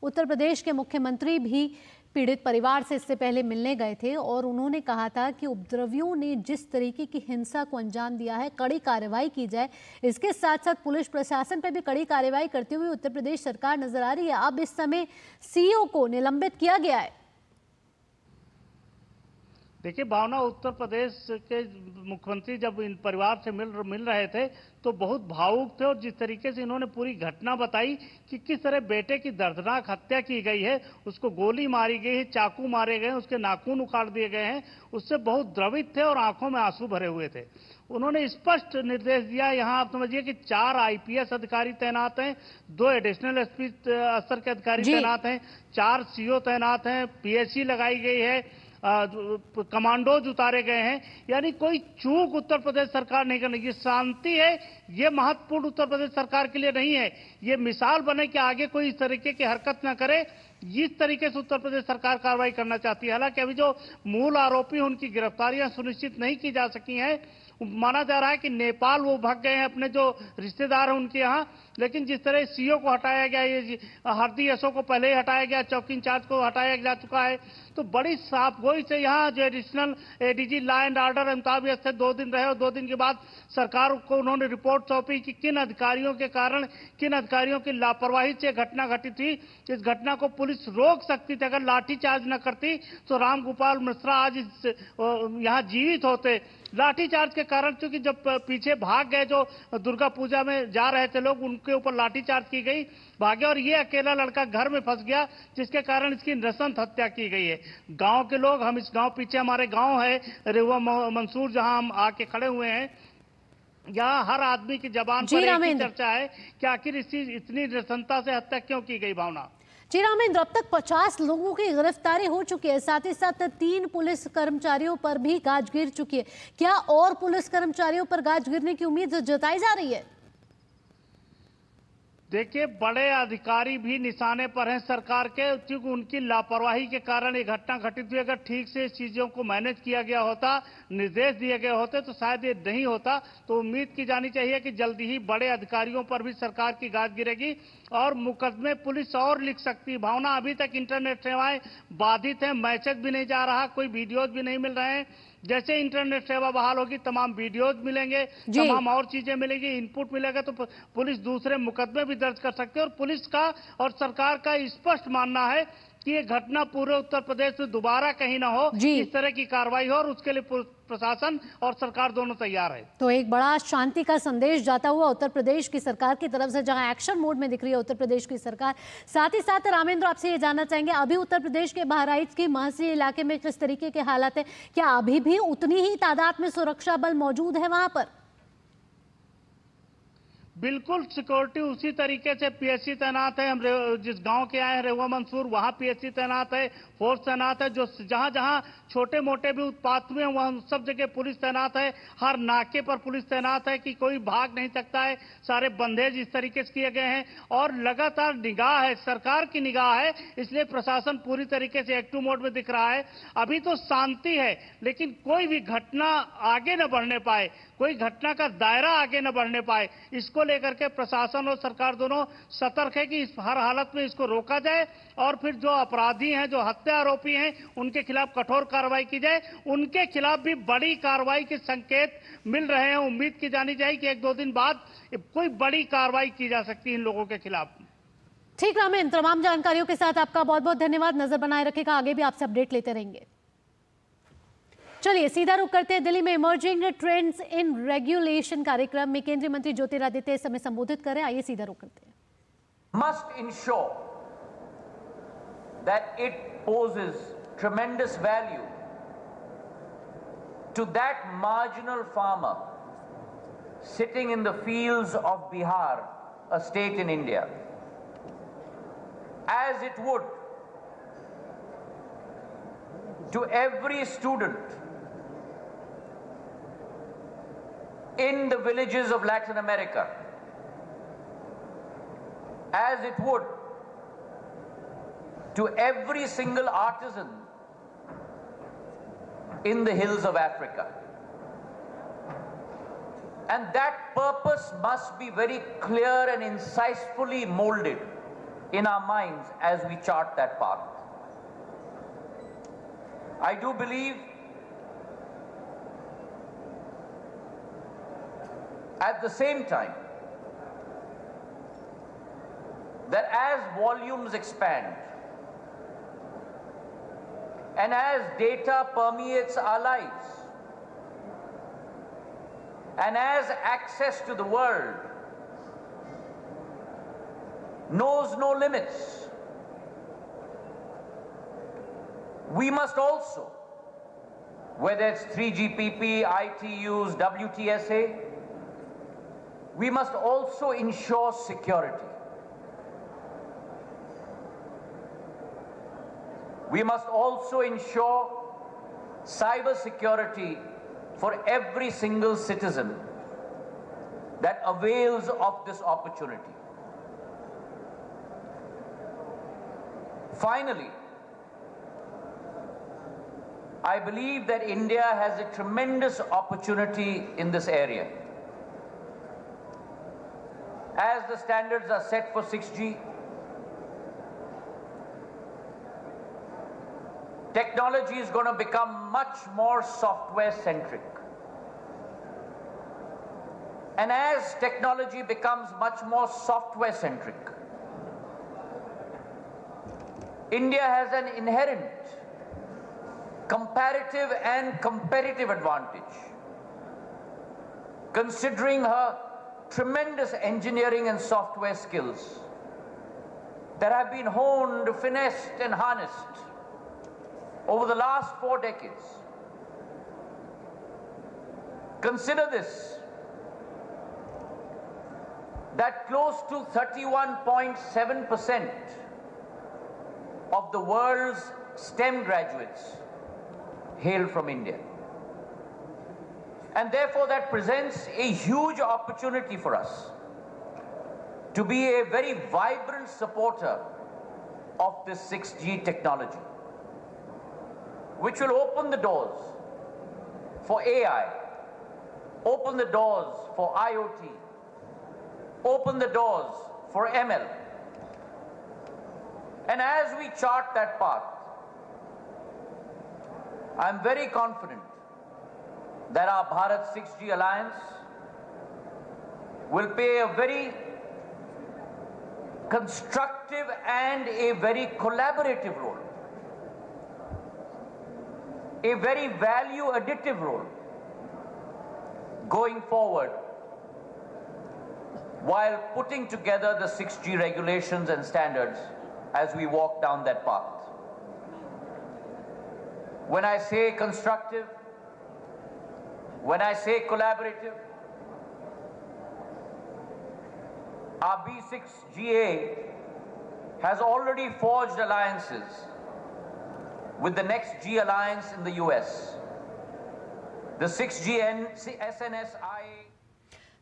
उत्तर प्रदेश के मुख्यमंत्री भी पीड़ित परिवार से इससे पहले मिलने गए थे और उन्होंने कहा था कि उपद्रवियों ने जिस तरीके की हिंसा को अंजाम दिया है कड़ी कार्रवाई की जाए। इसके साथ साथ पुलिस प्रशासन पर भी कड़ी कार्रवाई करते हुए उत्तर प्रदेश सरकार नजर आ रही है। अब इस समय सीईओ को निलंबित किया गया है। देखिए भावना, उत्तर प्रदेश के मुख्यमंत्री जब इन परिवार से मिल रहे थे तो बहुत भावुक थे और जिस तरीके से इन्होंने पूरी घटना बताई कि किस तरह बेटे की दर्दनाक हत्या की गई है, उसको गोली मारी गई है, चाकू मारे गए हैं, उसके नाखून उखाड़ दिए गए हैं, उससे बहुत द्रवित थे और आंखों में आंसू भरे हुए थे। उन्होंने स्पष्ट निर्देश दिया, यहाँ आप समझिए कि 4 आईपीएस अधिकारी तैनात हैं, 2 एडिशनल एसपी स्तर के अधिकारी तैनात हैं, 4 सीओ तैनात हैं, पीएससी लगाई गई है, कमांडोज उतारे गए हैं। यानी कोई चूक उत्तर प्रदेश सरकार नहीं करने की। शांति है, ये महत्वपूर्ण उत्तर प्रदेश सरकार के लिए नहीं है। ये मिसाल बने कि आगे कोई इस तरीके की हरकत न करे। इस तरीके से उत्तर प्रदेश सरकार कार्रवाई करना चाहती है। हालांकि अभी जो मूल आरोपी उनकी गिरफ्तारियां सुनिश्चित नहीं की जा सकी हैं। माना जा रहा है कि नेपाल वो भाग गए हैं, अपने जो रिश्तेदार हैं उनके यहाँ। लेकिन जिस तरह सीओ को हटाया गया, ये हरदी एसओ को पहले ही हटाया गया, चौकी इंचार्ज को हटाया जा चुका है, तो बड़ी साफ गोई से यहाँ जो additional ADG law and order Amitabh से 2 दिन रहे और 2 दिन के बाद सरकार को उन्होंने रिपोर्ट सौंपी कि किन अधिकारियों के कारण, किन अधिकारियों की लापरवाही से घटना घटी थी। इस घटना को पुलिस रोक सकती थी, अगर लाठीचार्ज न करती तो रामगोपाल मिश्रा आज यहाँ जीवित होते। लाठीचार्ज के कारण, क्योंकि जब पीछे भाग गए जो दुर्गा पूजा में जा रहे थे लोग, उनके ऊपर लाठीचार्ज की गई, भागे और ये अकेला लड़का घर में फंस गया, जिसके कारण इसकी नृशंस हत्या की गई है। गांव के लोग, हम इस गांव, पीछे हमारे गांव है रेवा मंसूर, जहां हम आके खड़े हुए हैं, यहाँ हर आदमी की जबान पर एक ही चर्चा है कि आखिर इतनी नृशंसता से हत्या क्यों की गई। भावना जी रामेंद्र, अब तक 50 लोगों की गिरफ्तारी हो चुकी है, साथ ही साथ 3 पुलिस कर्मचारियों पर भी गाज गिर चुकी है। क्या और पुलिस कर्मचारियों पर गाज गिरने की उम्मीद जताई जा रही है? देखिए, बड़े अधिकारी भी निशाने पर हैं सरकार के, क्योंकि उनकी लापरवाही के कारण ये घटना घटित हुई। अगर ठीक से इस चीजों को मैनेज किया गया होता, निर्देश दिए गए होते, तो शायद ये नहीं होता। तो उम्मीद की जानी चाहिए कि जल्दी ही बड़े अधिकारियों पर भी सरकार की गाज गिरेगी और मुकदमे पुलिस और लिख सकती। भावना, अभी तक इंटरनेट सेवाएं बाधित हैं, मैसेज भी नहीं जा रहा, कोई वीडियोज भी नहीं मिल रहे हैं। जैसे इंटरनेट सेवा बहाल होगी, तमाम वीडियोज मिलेंगे, तमाम और चीजें मिलेंगी, इनपुट मिलेगा, तो पुलिस दूसरे मुकदमे भी दर्ज कर सकती है। और पुलिस का और सरकार का स्पष्ट मानना है कि ये घटना पूरे उत्तर प्रदेश में दोबारा कहीं ना हो, इस तरह की कार्रवाई हो, और उसके लिए प्रशासन और सरकार दोनों तैयार है। तो एक बड़ा शांति का संदेश जाता हुआ उत्तर प्रदेश की सरकार की तरफ से, जहां एक्शन मोड में दिख रही है उत्तर प्रदेश की सरकार। साथ ही साथ रामेंद्र, आपसे ये जानना चाहेंगे, अभी उत्तर प्रदेश के बहराइच की महसी इलाके में किस तरीके के हालात है? क्या अभी भी उतनी ही तादाद में सुरक्षा बल मौजूद है वहां पर? बिल्कुल सिक्योरिटी उसी तरीके से पीएससी तैनात है। हम जिस गांव के आए हैं रेवा मंसूर, वहां पीएससी तैनात है, फोर्स तैनात है। जो जहां जहां छोटे मोटे भी उत्पात हुए हैं वहां सब जगह पुलिस तैनात है। हर नाके पर पुलिस तैनात है कि कोई भाग नहीं सकता है। सारे बंदेज इस तरीके से किए गए हैं और लगातार निगाह है, सरकार की निगाह है, इसलिए प्रशासन पूरी तरीके से एक्टिव मोड में दिख रहा है। अभी तो शांति है, लेकिन कोई भी घटना आगे न बढ़ने पाए, कोई घटना का दायरा आगे न बढ़ने पाए, इसको लेकर के प्रशासन और सरकार दोनों सतर्क है कि इस हर हालत में इसको रोका जाए और फिर जो अपराधी हैं, जो हत्या आरोपी हैं, उनके खिलाफ कठोर कार्रवाई की जाए। उनके खिलाफ भी बड़ी कार्रवाई के संकेत मिल रहे हैं। उम्मीद की जानी चाहिए कि 1-2 दिन बाद कोई बड़ी कार्रवाई की जा सकती है इन लोगों के खिलाफ। ठीक राम, इन तमाम जानकारियों के साथ आपका बहुत बहुत धन्यवाद। नजर बनाए रखेगा, आगे भी आपसे अपडेट लेते रहेंगे। चलिए सीधा रुख करते हैं दिल्ली में इमर्जिंग ट्रेंड्स इन रेगुलेशन कार्यक्रम में केंद्रीय मंत्री ज्योतिरादित्य इस समय संबोधित करें। आइए सीधा रुख करते हैं। Must ensure that it poses tremendous value to that marginal farmer sitting in the fields of Bihar, a state in India, as it would to every student in the villages of Latin America, as it would to every single artisan in the hills of Africa. And that purpose must be very clear and incisively molded in our minds as we chart that path. I do believe at the same time that as volumes expand and as data permeates our lives and as access to the world knows no limits, we must also, whether it's 3GPP, ITUs, WTSA, we must also ensure security. We must also ensure cyber security for every single citizen that avails of this opportunity. Finally, I believe that India has a tremendous opportunity in this area. As the standards are set for 6G, technology is going to become much more software-centric. And as technology becomes much more software-centric, India has an inherent comparative and competitive advantage, considering her tremendous engineering and software skills that have been honed, finessed, and harnessed over the last 4 decades. Consider this, that close to 31.7% of the world's STEM graduates hail from India. And therefore that presents a huge opportunity for us to be a very vibrant supporter of this 6G technology, which will open the doors for AI, open the doors for IoT, open the doors for ML. And as we chart that path, I'm very confident that our Bharat 6G Alliance will play a very constructive and a very collaborative role, a very value additive role going forward while putting together the 6G regulations and standards as we walk down that path. When I say constructive, when I say collaborative, our B6GA has already forged alliances with the next G alliance in the US. The 6G SNSI.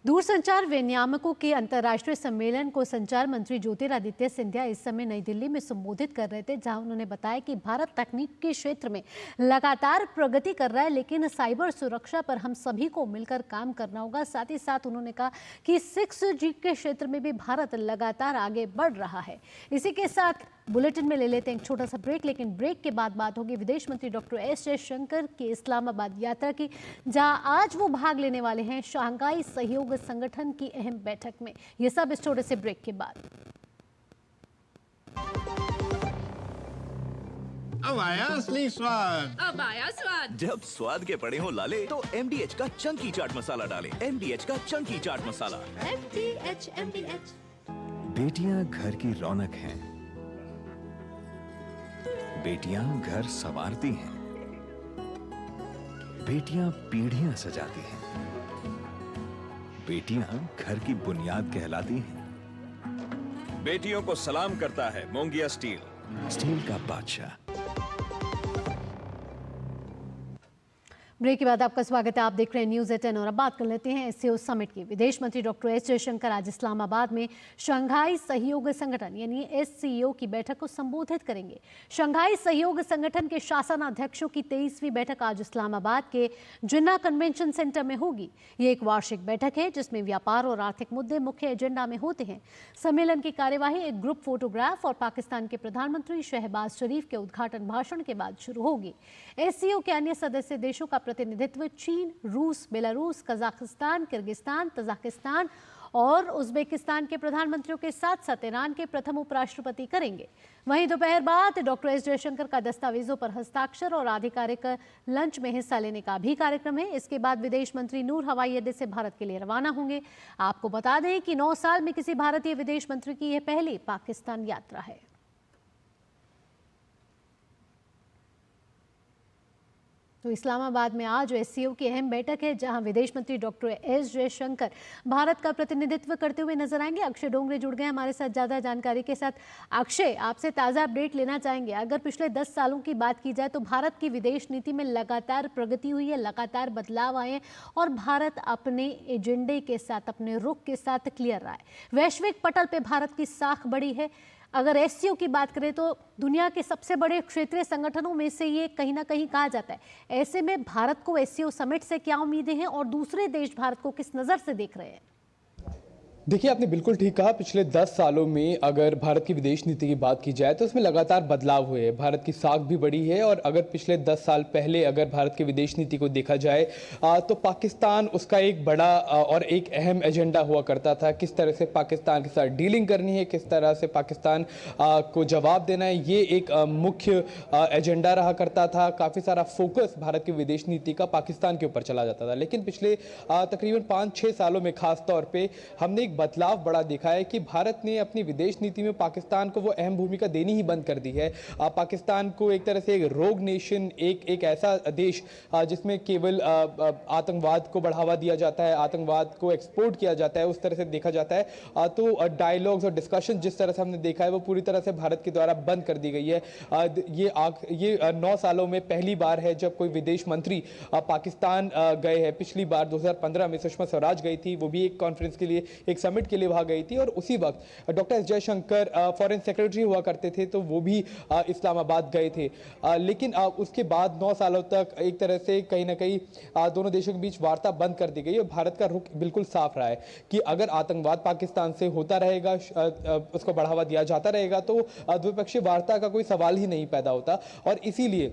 दूरसंचार विनियामकों के अंतर्राष्ट्रीय सम्मेलन को संचार मंत्री ज्योतिरादित्य सिंधिया इस समय नई दिल्ली में संबोधित कर रहे थे, जहां उन्होंने बताया कि भारत तकनीक के क्षेत्र में लगातार प्रगति कर रहा है, लेकिन साइबर सुरक्षा पर हम सभी को मिलकर काम करना होगा। साथ ही साथ उन्होंने कहा कि 6G के क्षेत्र में भी भारत लगातार आगे बढ़ रहा है। इसी के साथ बुलेटिन में ले लेते हैं एक छोटा सा ब्रेक, लेकिन ब्रेक के बाद बात होगी विदेश मंत्री डॉक्टर एस जयशंकर की इस्लामाबाद यात्रा की, जहां आज वो भाग लेने वाले हैं शंघाई सहयोग संगठन की अहम बैठक में। ये सब इस छोटे से ब्रेक के बाद। अब आया असली स्वाद। अब आया स्वाद। जब स्वाद के पड़े हो लाले तो MDH का चंकी चाट मसाला डालें। MDH का चंकी चाट मसाला। MDH। बेटियां घर की रौनक हैं। बेटियां घर संवारती हैं। बेटियां पीढ़ियां सजाती हैं। बेटियां घर की बुनियाद कहलाती हैं। बेटियों को सलाम करता है मोंगिया स्टील, स्टील का बादशाह। ब्रेक के बाद आपका स्वागत है। आप देख रहे हैं न्यूज़ 18 और अब बात कर लेते हैं SCO समिट की। विदेश मंत्री डॉक्टर एस जयशंकर आज इस्लामाबाद में शंघाई सहयोग संगठन यानी SCO की बैठक को संबोधित करेंगे। शंघाई सहयोग संगठन के शासनाध्यक्षों की 23वीं बैठक आज इस्लामाबाद के जिन्ना कन्वेंशन सेंटर में होगी। ये एक वार्षिक बैठक है जिसमें व्यापार और आर्थिक मुद्दे मुख्य एजेंडा में होते हैं। सम्मेलन की कार्यवाही एक ग्रुप फोटोग्राफ और पाकिस्तान के प्रधानमंत्री शहबाज शरीफ के उद्घाटन भाषण के बाद शुरू होगी। SCO के अन्य सदस्य देशों का प्रतिनिधित्व चीन, रूस, बेलारूस, कजाकिस्तान, किर्गिस्तान, तजाकिस्तान और उज्बेकिस्तान के प्रधानमंत्रियों के साथ साथ ईरान के प्रथम उपराष्ट्रपति करेंगे। वहीं दोपहर बाद डॉक्टर एस जयशंकर का दस्तावेजों पर हस्ताक्षर और आधिकारिक लंच में हिस्सा लेने का भी कार्यक्रम है। इसके बाद विदेश मंत्री नूर हवाई अड्डे से भारत के लिए रवाना होंगे। आपको बता दें कि 9 साल में किसी भारतीय विदेश मंत्री की यह पहली पाकिस्तान यात्रा है। तो इस्लामाबाद में आज SCO की अहम बैठक है, जहां विदेश मंत्री डॉक्टर एस जयशंकर भारत का प्रतिनिधित्व करते हुए नजर आएंगे। अक्षय डोंगरे जुड़ गए हमारे साथ ज़्यादा जानकारी के साथ। अक्षय, आपसे ताज़ा अपडेट लेना चाहेंगे। अगर पिछले 10 सालों की बात की जाए तो भारत की विदेश नीति में लगातार प्रगति हुई है, लगातार बदलाव आए हैं और भारत अपने एजेंडे के साथ, अपने रुख के साथ क्लियर रहा है। वैश्विक पटल पर भारत की साख बढ़ी है। अगर SCO की बात करें तो दुनिया के सबसे बड़े क्षेत्रीय संगठनों में से ये कहीं ना कहीं कहा जाता है। ऐसे में भारत को SCO समिट से क्या उम्मीदें हैं और दूसरे देश भारत को किस नज़र से देख रहे हैं? देखिए, आपने बिल्कुल ठीक कहा। पिछले 10 सालों में अगर भारत की विदेश नीति की बात की जाए तो उसमें लगातार बदलाव हुए हैं। भारत की साख भी बढ़ी है और अगर पिछले 10 साल पहले अगर भारत की विदेश नीति को देखा जाए तो पाकिस्तान उसका एक बड़ा और एक अहम एजेंडा हुआ करता था। किस तरह से पाकिस्तान के साथ डीलिंग करनी है, किस तरह से पाकिस्तान को जवाब देना है, ये एक मुख्य एजेंडा रहा करता था। काफ़ी सारा फोकस भारत की विदेश नीति का पाकिस्तान के ऊपर चला जाता था। लेकिन पिछले तकरीबन 5-6 सालों में खास तौर पर हमने बदलाव बड़ा देखा है कि भारत ने अपनी विदेश नीति में पाकिस्तान को वो अहम भूमिका देनी ही बंद कर दी है। पाकिस्तान को एक तरह से एक रोग नेशन, एक ऐसा देश जिसमें केवल आतंकवाद को बढ़ावा दिया जाता है, आतंकवाद को एक्सपोर्ट किया जाता है, उस तरह से देखा जाता है। तो डायलॉग्स और डिस्कशन जिस तरह से हमने देखा है वो पूरी तरह से भारत के द्वारा बंद कर दी गई है। ये 9 सालों में पहली बार है जब कोई विदेश मंत्री पाकिस्तान गए हैं। पिछली बार 2015 में सुषमा स्वराज गई थी, वो भी एक कॉन्फ्रेंस के लिए, एक समिट के लिए वहां गई थी और उसी वक्त doctor S Jaishankar foreign secretary हुआ करते थे तो वो भी इस्लामाबाद गए थे। लेकिन उसके बाद 9 सालों तक एक तरह से कहीं ना कहीं दोनों देशों के बीच वार्ता बंद कर दी गई और भारत का रुख बिल्कुल साफ रहा है कि अगर आतंकवाद पाकिस्तान से होता रहेगा, उसको बढ़ावा दिया जाता रहेगा तो द्विपक्षीय वार्ता का कोई सवाल ही नहीं पैदा होता। और इसीलिए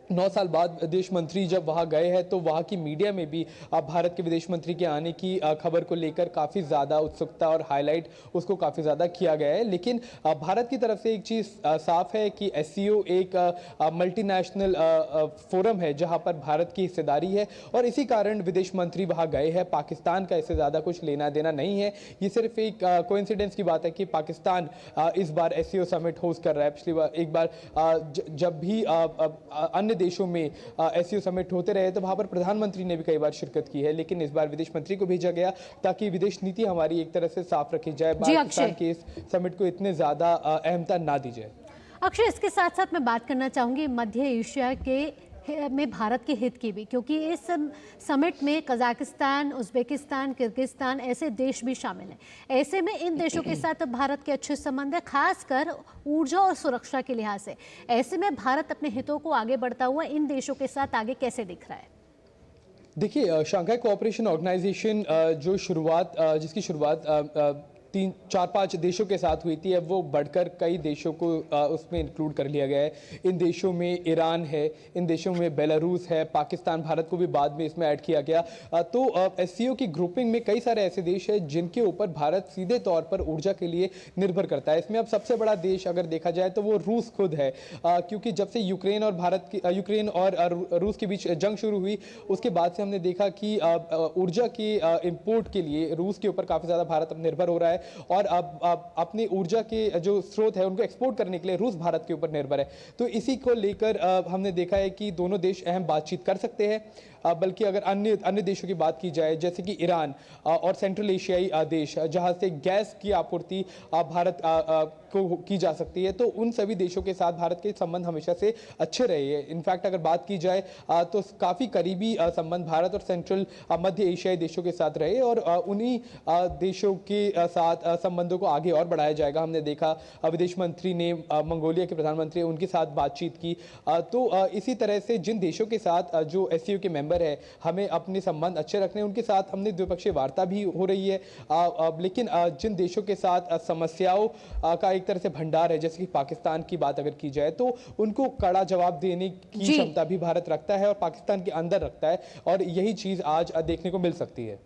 9 साल बाद विदेश मंत्री जब वहाँ गए हैं तो वहाँ की मीडिया में भी भारत के विदेश मंत्री के आने की खबर को लेकर काफ़ी ज़्यादा उत्सुकता और हाईलाइट उसको काफ़ी ज़्यादा किया गया है। लेकिन भारत की तरफ से एक चीज़ साफ है कि SCO एक मल्टीनेशनल फोरम है जहाँ पर भारत की हिस्सेदारी है और इसी कारण विदेश मंत्री वहाँ गए हैं। पाकिस्तान का इससे ज़्यादा कुछ लेना देना नहीं है। ये सिर्फ एक कोइंसिडेंस की बात है कि पाकिस्तान इस बार SCO समिट होस्ट कर रहा है। पिछली बार एक बार जब भी अन्य देशों में एससीओ समिट होते रहे तो वहाँ पर प्रधानमंत्री ने भी कई बार शिरकत की है, लेकिन इस बार विदेश मंत्री को भेजा गया ताकि विदेश नीति हमारी एक तरह से साफ रखी जाए, पाकिस्तान के इस समिट को इतने ज़्यादा अहमता ना दी जाए। अक्षय, इसके साथ साथ मैं बात करना चाहूँगी मध्य एशिया के में भारत के हित की भी, क्योंकि इस समिट में कजाकिस्तान, उज़्बेकिस्तान, किर्गिस्तान ऐसे देश भी शामिल हैं। ऐसे में इन देशों के साथ भारत के अच्छे संबंध है, खासकर ऊर्जा और सुरक्षा के लिहाज से। ऐसे में भारत अपने हितों को आगे बढ़ता हुआ इन देशों के साथ आगे कैसे दिख रहा है? देखिए, शंघाई कोऑपरेशन ऑर्गेनाइजेशन जिसकी शुरुआत 3-4-5 देशों के साथ हुई थी, अब वो बढ़कर कई देशों को उसमें इंक्लूड कर लिया गया है। इन देशों में ईरान है, इन देशों में बेलारूस है, पाकिस्तान, भारत को भी बाद में इसमें ऐड किया गया। तो एससीओ की ग्रुपिंग में कई सारे ऐसे देश हैं जिनके ऊपर भारत सीधे तौर पर ऊर्जा के लिए निर्भर करता है। इसमें अब सबसे बड़ा देश अगर देखा जाए तो वो रूस खुद है, क्योंकि जब से यूक्रेन और रूस के बीच जंग शुरू हुई उसके बाद से हमने देखा कि ऊर्जा के इम्पोर्ट के लिए रूस के ऊपर काफ़ी ज़्यादा भारत अब निर्भर हो रहा है और अब अपनी ऊर्जा के जो स्रोत है उनको एक्सपोर्ट करने के लिए रूस भारत के ऊपर निर्भर है। तो इसी को लेकर हमने देखा है कि दोनों देश अहम बातचीत कर सकते हैं। बल्कि अगर अन्य देशों की बात की जाए जैसे कि ईरान और सेंट्रल एशियाई देश जहां से गैस की आपूर्ति भारत को की जा सकती है, तो उन सभी देशों के साथ भारत के संबंध हमेशा से अच्छे रहे हैं। इनफैक्ट अगर बात की जाए तो काफ़ी करीबी संबंध भारत और सेंट्रल मध्य एशियाई देशों के साथ रहे और उन्हीं देशों के साथ संबंधों को आगे और बढ़ाया जाएगा। हमने देखा विदेश मंत्री ने मंगोलिया के प्रधानमंत्री उनके साथ बातचीत की। तो इसी तरह से जिन देशों के साथ जो एससीओ के मेंबर है हमें अपने संबंध अच्छे रखने, उनके साथ हमने द्विपक्षीय वार्ता भी हो रही है। लेकिन जिन देशों के साथ समस्याओं का एक तरह से भंडार है, जैसे कि पाकिस्तान की बात अगर की जाए तो उनको कड़ा जवाब देने की क्षमता भी भारत रखता है और पाकिस्तान के अंदर रखता है, और यही चीज आज देखने को मिल सकती है।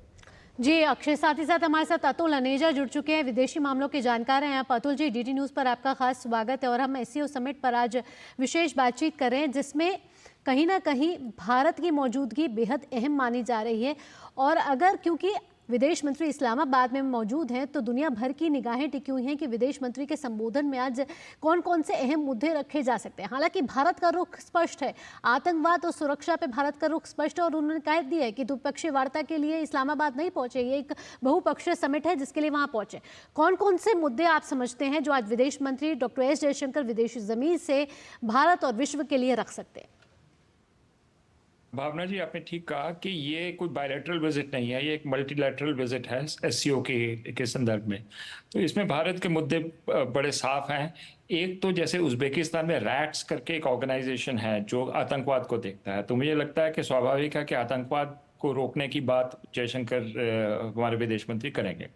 जी अक्षय, साथ ही साथ हमारे साथ अतुल अनेजा जुड़ चुके हैं, विदेशी मामलों के जानकार हैं आप। अतुल जी, डीडी न्यूज़ पर आपका खास स्वागत है और हम एससीओ समिट पर आज विशेष बातचीत कर रहे हैं जिसमें कहीं ना कहीं भारत की मौजूदगी बेहद अहम मानी जा रही है। और अगर क्योंकि विदेश मंत्री इस्लामाबाद में मौजूद हैं तो दुनिया भर की निगाहें टिकी हुई हैं कि विदेश मंत्री के संबोधन में आज कौन कौन से अहम मुद्दे रखे जा सकते हैं। हालांकि भारत का रुख स्पष्ट है, आतंकवाद और सुरक्षा पे भारत का रुख स्पष्ट है और उन्होंने कह दिया है कि द्विपक्षीय वार्ता के लिए इस्लामाबाद नहीं पहुंचे, ये एक बहुपक्षीय समिट है जिसके लिए वहां पहुंचे। कौन कौन से मुद्दे आप समझते हैं जो आज विदेश मंत्री डॉक्टर एस जयशंकर विदेशी जमीन से भारत और विश्व के लिए रख सकते हैं? भावना जी, आपने ठीक कहा कि ये कोई बायलैटरल विजिट नहीं है, ये एक मल्टीलैटरल विजिट है एससीओ के संदर्भ में। तो इसमें भारत के मुद्दे बड़े साफ हैं। एक तो जैसे उज़्बेकिस्तान में रैट्स करके एक ऑर्गेनाइजेशन है जो आतंकवाद को देखता है, तो मुझे लगता है कि स्वाभाविक है कि आतंकवाद को रोकने की बात जयशंकर हमारे विदेश मंत्री करेंगे।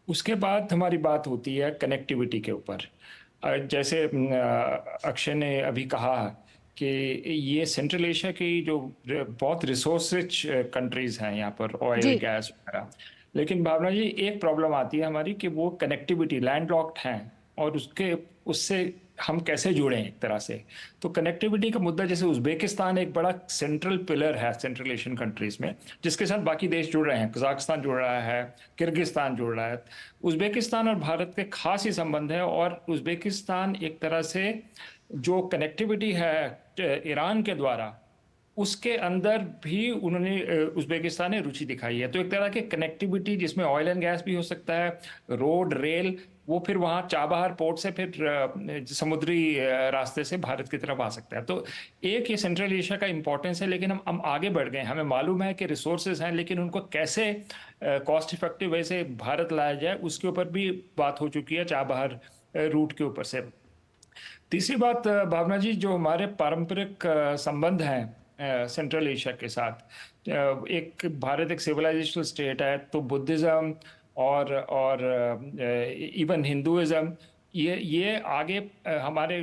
उसके बाद हमारी बात होती है कनेक्टिविटी के ऊपर। जैसे अक्षय ने अभी कहा कि ये सेंट्रल एशिया की जो बहुत रिसोर्स रिच कंट्रीज हैं यहाँ पर, ऑयल गैस वगैरह, लेकिन भावना जी एक प्रॉब्लम आती है हमारी कि वो कनेक्टिविटी लैंडलॉक्ड हैं और उससे हम कैसे जुड़ें एक तरह से। तो कनेक्टिविटी का मुद्दा, जैसे उज़्बेकिस्तान एक बड़ा सेंट्रल पिलर है सेंट्रल एशियन कंट्रीज में, जिसके साथ बाकी देश जुड़ रहे हैं, कजाकिस्तान जुड़ रहा है, किर्गिस्तान जुड़ रहा है। उज़्बेकिस्तान और भारत के खास ही संबंध है और उज़्बेकिस्तान एक तरह से जो कनेक्टिविटी है ईरान के द्वारा, उसके अंदर भी उन्होंने उज़्बेकिस्तान ने रुचि दिखाई है। तो एक तरह की कनेक्टिविटी जिसमें ऑयल एंड गैस भी हो सकता है, रोड, रेल, वो फिर वहाँ चाबहार पोर्ट से फिर समुद्री रास्ते से भारत की तरफ आ सकता है। तो एक ये सेंट्रल एशिया का इंपॉर्टेंस है, लेकिन हम आगे बढ़ गए। हमें मालूम है कि रिसोर्सेज हैं, लेकिन उनको कैसे कॉस्ट इफेक्टिव वे से भारत लाया जाए उसके ऊपर भी बात हो चुकी है चाबहार रूट के ऊपर से। तीसरी बात भावना जी, जो हमारे पारंपरिक संबंध हैं सेंट्रल एशिया के साथ, एक भारत एक सिविलाइजेशनल स्टेट है, तो बुद्धिज़्म और इवन हिंदुइज्म, ये आगे हमारे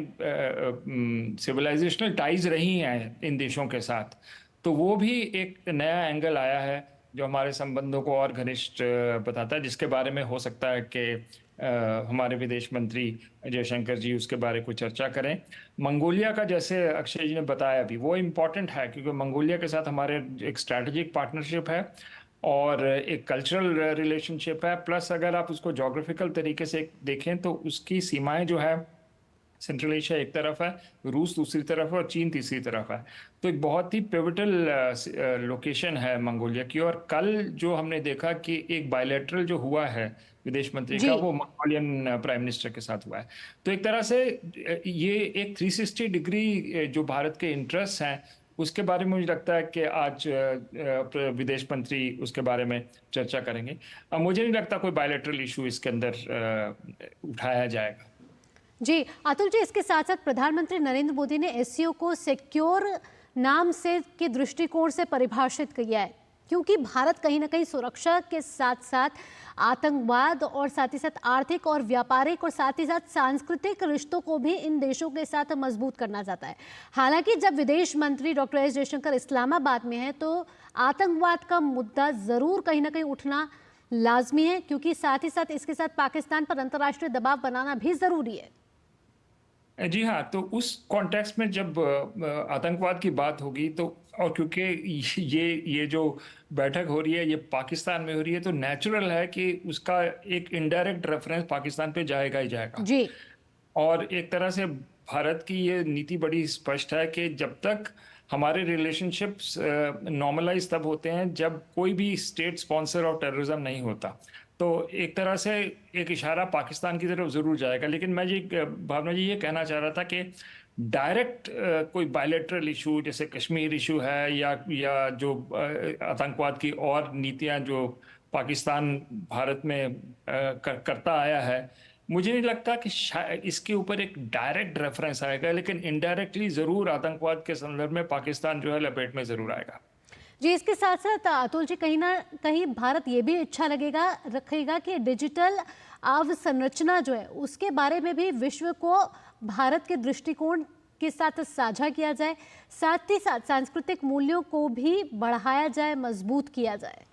सिविलाइजेशनल टाइज रही हैं इन देशों के साथ। तो वो भी एक नया एंगल आया है जो हमारे संबंधों को और घनिष्ठ बताता है, जिसके बारे में हो सकता है कि हमारे विदेश मंत्री जयशंकर जी उसके बारे को चर्चा करें। मंगोलिया का, जैसे अक्षय जी ने बताया अभी, वो इम्पॉर्टेंट है क्योंकि मंगोलिया के साथ हमारे एक स्ट्रैटेजिक पार्टनरशिप है और एक कल्चरल रिलेशनशिप है। प्लस अगर आप उसको जोग्राफिकल तरीके से देखें तो उसकी सीमाएं जो है सेंट्रल एशिया एक तरफ है, रूस दूसरी तरफ है और चीन तीसरी तरफ है। तो एक बहुत ही पिवटल लोकेशन है मंगोलिया की। और कल जो हमने देखा कि एक बायलैटरल जो हुआ है विदेश मंत्री का, वो मंगोलियन प्राइम मिनिस्टर के साथ हुआ है। तो एक तरह से ये एक 360 डिग्री जो भारत के इंटरेस्ट हैं उसके बारे में मुझे लगता है कि आज विदेश मंत्री उसके बारे में चर्चा करेंगे। मुझे नहीं लगता कोई बायलैटरल इशू इसके अंदर उठाया जाएगा। जी अतुल जी, इसके साथ साथ प्रधानमंत्री नरेंद्र मोदी ने एससीओ को सिक्योर नाम से के दृष्टिकोण से परिभाषित किया है, क्योंकि भारत कहीं ना कहीं सुरक्षा के साथ साथ आतंकवाद और साथ ही साथ आर्थिक और व्यापारिक और साथ ही साथ सांस्कृतिक रिश्तों को भी इन देशों के साथ मजबूत करना चाहता है। हालांकि जब विदेश मंत्री डॉक्टर एस जयशंकर इस्लामाबाद में है तो आतंकवाद का मुद्दा जरूर कहीं ना कहीं उठना लाजमी है, क्योंकि साथ ही साथ इसके साथ पाकिस्तान पर अंतर्राष्ट्रीय दबाव बनाना भी जरूरी है। जी हाँ, तो उस कॉन्टेक्स्ट में जब आतंकवाद की बात होगी तो, और क्योंकि ये जो बैठक हो रही है ये पाकिस्तान में हो रही है, तो नेचुरल है कि उसका एक इनडायरेक्ट रेफरेंस पाकिस्तान पे जाएगा ही जाएगा जी। और एक तरह से भारत की ये नीति बड़ी स्पष्ट है कि जब तक हमारे रिलेशनशिप्स नॉर्मलाइज तब होते हैं जब कोई भी स्टेट स्पॉन्सर ऑफ टेररिज्म नहीं होता। तो एक तरह से एक इशारा पाकिस्तान की तरफ जरूर जाएगा। लेकिन मैं ये भावना जी ये कहना चाह रहा था कि डायरेक्ट कोई बायलैटरल इशू जैसे कश्मीर इशू है या जो आतंकवाद की और नीतियां जो पाकिस्तान भारत में करता आया है, मुझे नहीं लगता कि इसके ऊपर एक डायरेक्ट रेफरेंस आएगा, लेकिन इनडायरेक्टली जरूर आतंकवाद के संदर्भ में पाकिस्तान जो है लपेट में जरूर आएगा। जी, इसके साथ साथ अतुल जी कहीं ना कहीं भारत ये भी इच्छा रखेगा कि डिजिटल अवसंरचना जो है उसके बारे में भी विश्व को भारत के दृष्टिकोण के साथ साझा किया जाए, साथ ही साथ सांस्कृतिक मूल्यों को भी बढ़ाया जाए, मजबूत किया जाए।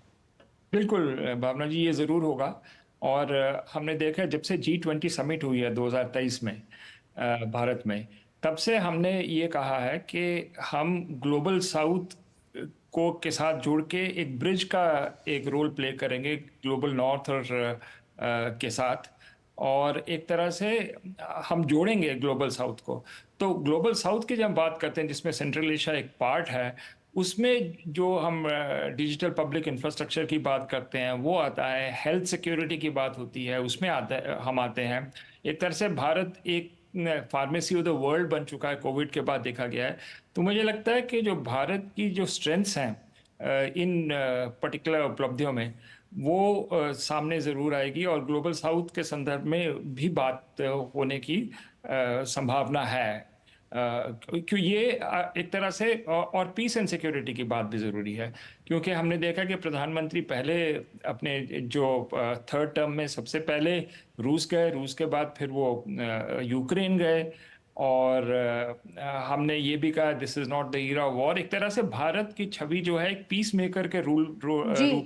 बिल्कुल भावना जी, ये जरूर होगा। और हमने देखा जब से G20 समिट हुई है 2023 में भारत में, तब से हमने ये कहा है कि हम ग्लोबल साउथ को के साथ जुड़ के एक ब्रिज का एक रोल प्ले करेंगे ग्लोबल नॉर्थ और के साथ, और एक तरह से हम जोड़ेंगे ग्लोबल साउथ को। तो ग्लोबल साउथ की जब बात करते हैं जिसमें सेंट्रल एशिया एक पार्ट है, उसमें जो हम डिजिटल पब्लिक इंफ्रास्ट्रक्चर की बात करते हैं वो आता है, हेल्थ सिक्योरिटी की बात होती है उसमें हम आते हैं। एक तरह से भारत एक फार्मेसी ऑफ द वर्ल्ड बन चुका है, कोविड के बाद देखा गया है। तो मुझे लगता है कि जो भारत की जो स्ट्रेंथ्स हैं इन पर्टिकुलर उपलब्धियों में वो सामने ज़रूर आएगी और ग्लोबल साउथ के संदर्भ में भी बात होने की संभावना है। क्यों ये एक तरह से और पीस एंड सिक्योरिटी की बात भी ज़रूरी है, क्योंकि हमने देखा कि प्रधानमंत्री पहले अपने जो थर्ड टर्म में सबसे पहले रूस गए, रूस के बाद फिर वो यूक्रेन गए, और हमने ये भी कहा this is not the era of war. एक तरह से भारत की छवि जो है एक पीस मेकर के रूप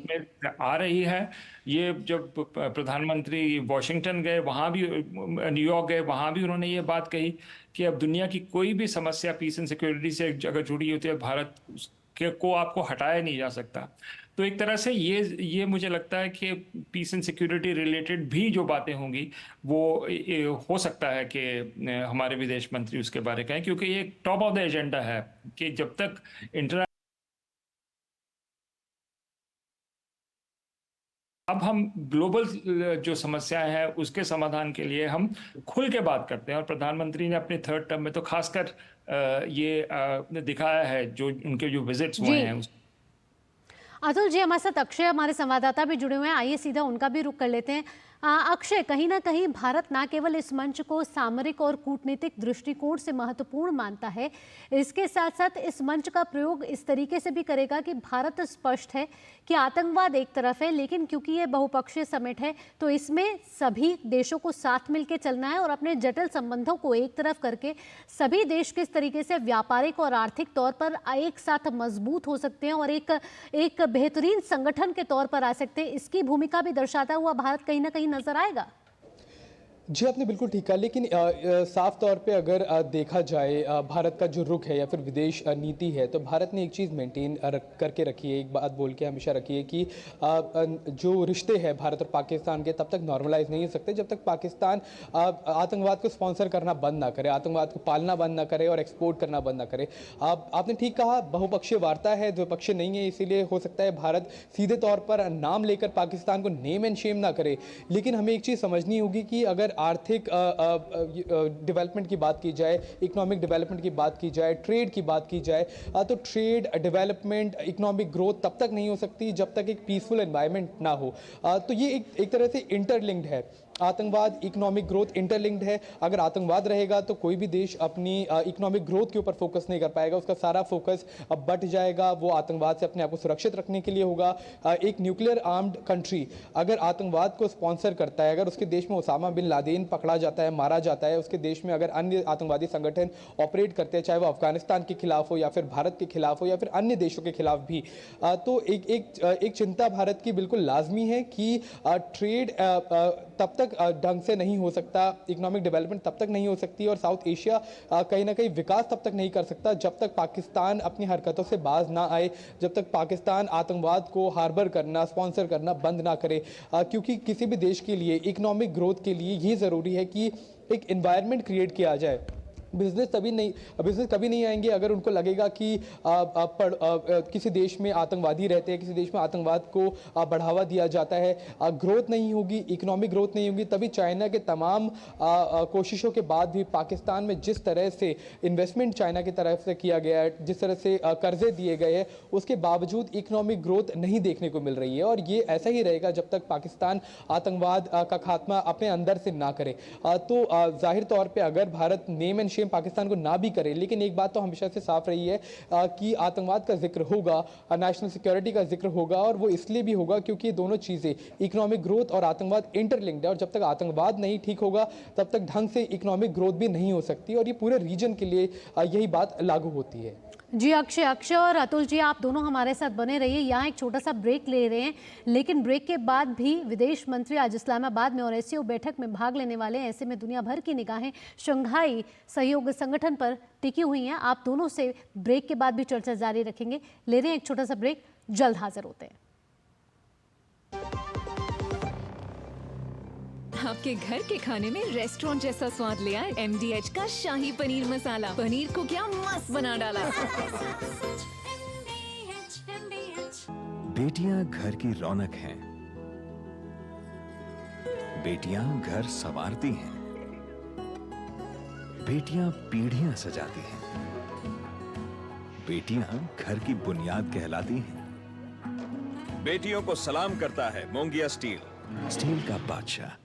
में आ रही है। ये जब प्रधानमंत्री वॉशिंगटन गए, वहाँ भी न्यूयॉर्क गए, वहाँ भी उन्होंने ये बात कही कि अब दुनिया की कोई भी समस्या पीस एंड सिक्योरिटी से अगर जुड़ी होती है, भारत को आपको हटाया नहीं जा सकता। तो एक तरह से ये मुझे लगता है कि पीस एंड सिक्योरिटी रिलेटेड भी जो बातें होंगी वो हो सकता है कि हमारे विदेश मंत्री उसके बारे कहें, क्योंकि ये टॉप ऑफ द एजेंडा है कि जब तक अब हम ग्लोबल जो समस्याएं हैं उसके समाधान के लिए हम खुल के बात करते हैं। और प्रधानमंत्री ने अपने थर्ड टर्म में तो खासकर ये दिखाया है जो उनके जो विजिट्स हुए हैं। अतुल जी, हमारे साथ अक्षय हमारे संवाददाता भी जुड़े हुए हैं, आइए सीधा उनका भी रुख कर लेते हैं। अक्षय, कहीं ना कहीं भारत ना केवल इस मंच को सामरिक और कूटनीतिक दृष्टिकोण से महत्वपूर्ण मानता है, इसके साथ साथ इस मंच का प्रयोग इस तरीके से भी करेगा कि भारत स्पष्ट है कि आतंकवाद एक तरफ है, लेकिन क्योंकि ये बहुपक्षीय समिट है तो इसमें सभी देशों को साथ मिलकर चलना है और अपने जटिल संबंधों को एक तरफ करके सभी देश किस तरीके से व्यापारिक और आर्थिक तौर पर एक साथ मजबूत हो सकते हैं और एक बेहतरीन संगठन के तौर पर आ सकते हैं, इसकी भूमिका भी दर्शाता हुआ भारत कहीं ना कहीं नजर आएगा। जी आपने बिल्कुल ठीक कहा, लेकिन साफ तौर पे अगर देखा जाए भारत का जो रुख है या फिर विदेश नीति है, तो भारत ने एक चीज़ मेंटेन करके रखी है, एक बात बोल के हमेशा रखी है कि जो रिश्ते हैं भारत और पाकिस्तान के तब तक नॉर्मलाइज नहीं हो सकते जब तक पाकिस्तान आतंकवाद को स्पॉन्सर करना बंद ना करे, आतंकवाद को पालना बंद ना करे और एक्सपोर्ट करना बंद ना करे। आपने ठीक कहा, बहुपक्षीय वार्ता है, द्विपक्षीय नहीं है, इसीलिए हो सकता है भारत सीधे तौर पर नाम लेकर पाकिस्तान को नेम एंड शेम ना करे। लेकिन हमें एक चीज़ समझनी होगी कि अगर आर्थिक डेवलपमेंट की बात की जाए, इकोनॉमिक डेवलपमेंट की बात की जाए, ट्रेड की बात की जाए, तो ट्रेड डेवलपमेंट, इकोनॉमिक ग्रोथ तब तक नहीं हो सकती जब तक एक पीसफुल एनवायरनमेंट ना हो। तो ये एक तरह से इंटरलिंक्ड है, आतंकवाद इकोनॉमिक ग्रोथ इंटरलिंक्ड है। अगर आतंकवाद रहेगा तो कोई भी देश अपनी इकोनॉमिक ग्रोथ के ऊपर फोकस नहीं कर पाएगा, उसका सारा फोकस अब बट जाएगा, वो आतंकवाद से अपने आप को सुरक्षित रखने के लिए होगा। एक न्यूक्लियर आर्म्ड कंट्री अगर आतंकवाद को स्पॉन्सर करता है, अगर उसके देश में उसामा बिन लादेन पकड़ा जाता है, मारा जाता है, उसके देश में अगर अन्य आतंकवादी संगठन ऑपरेट करते हैं, चाहे वो अफगानिस्तान के खिलाफ हो या फिर भारत के खिलाफ हो या फिर अन्य देशों के खिलाफ भी, तो एक चिंता भारत की बिल्कुल लाजमी है कि ट्रेड तब तक ढंग से नहीं हो सकता, इकोनॉमिक डेवलपमेंट तब तक नहीं हो सकती और साउथ एशिया कहीं ना कहीं विकास तब तक नहीं कर सकता जब तक पाकिस्तान अपनी हरकतों से बाज ना आए, जब तक पाकिस्तान आतंकवाद को हार्बर करना, स्पॉन्सर करना बंद ना करे। क्योंकि किसी भी देश के लिए इकोनॉमिक ग्रोथ के लिए ये ज़रूरी है कि एक एनवायरनमेंट क्रिएट किया जाए। बिजनेस कभी नहीं आएंगे अगर उनको लगेगा कि किसी देश में आतंकवादी रहते हैं, किसी देश में आतंकवाद को बढ़ावा दिया जाता है। ग्रोथ नहीं होगी, इकोनॉमिक ग्रोथ नहीं होगी, तभी चाइना के तमाम कोशिशों के बाद भी पाकिस्तान में जिस तरह से इन्वेस्टमेंट चाइना की तरफ से किया गया है, जिस तरह से कर्जे दिए गए हैं, उसके बावजूद इकोनॉमिक ग्रोथ नहीं देखने को मिल रही है और ये ऐसा ही रहेगा जब तक पाकिस्तान आतंकवाद का खात्मा अपने अंदर से ना करे। तो जाहिर तौर पर अगर भारत नेम एंड पाकिस्तान को ना भी करे, लेकिन एक बात तो हमेशा से साफ रही है कि आतंकवाद का जिक्र होगा, नेशनल सिक्योरिटी का जिक्र होगा और वो इसलिए भी होगा क्योंकि ये दोनों चीजें, इकोनॉमिक ग्रोथ और आतंकवाद इंटरलिंक्ड है और जब तक आतंकवाद नहीं ठीक होगा तब तक ढंग से इकोनॉमिक ग्रोथ भी नहीं हो सकती और ये पूरे रीजन के लिए यही बात लागू होती है। जी अक्षय और अतुल जी, आप दोनों हमारे साथ बने रहिए। यहाँ एक छोटा सा ब्रेक ले रहे हैं, लेकिन ब्रेक के बाद भी विदेश मंत्री आज इस्लामाबाद में और एससीओ बैठक में भाग लेने वाले हैं। ऐसे में दुनिया भर की निगाहें शंघाई सहयोग संगठन पर टिकी हुई हैं। आप दोनों से ब्रेक के बाद भी चर्चा जारी रखेंगे। ले रहे हैं एक छोटा सा ब्रेक, जल्द हाजिर होते हैं। आपके घर के खाने में रेस्टोरेंट जैसा स्वाद ले आए MDH का शाही पनीर मसाला। पनीर को क्या मस्त बना डाला। बेटियां घर की रौनक हैं, बेटियां घर संवारती हैं, बेटियां पीढ़ियां सजाती हैं, बेटियां घर की बुनियाद कहलाती हैं। बेटियों को सलाम करता है मोंगिया स्टील, स्टील का बादशाह।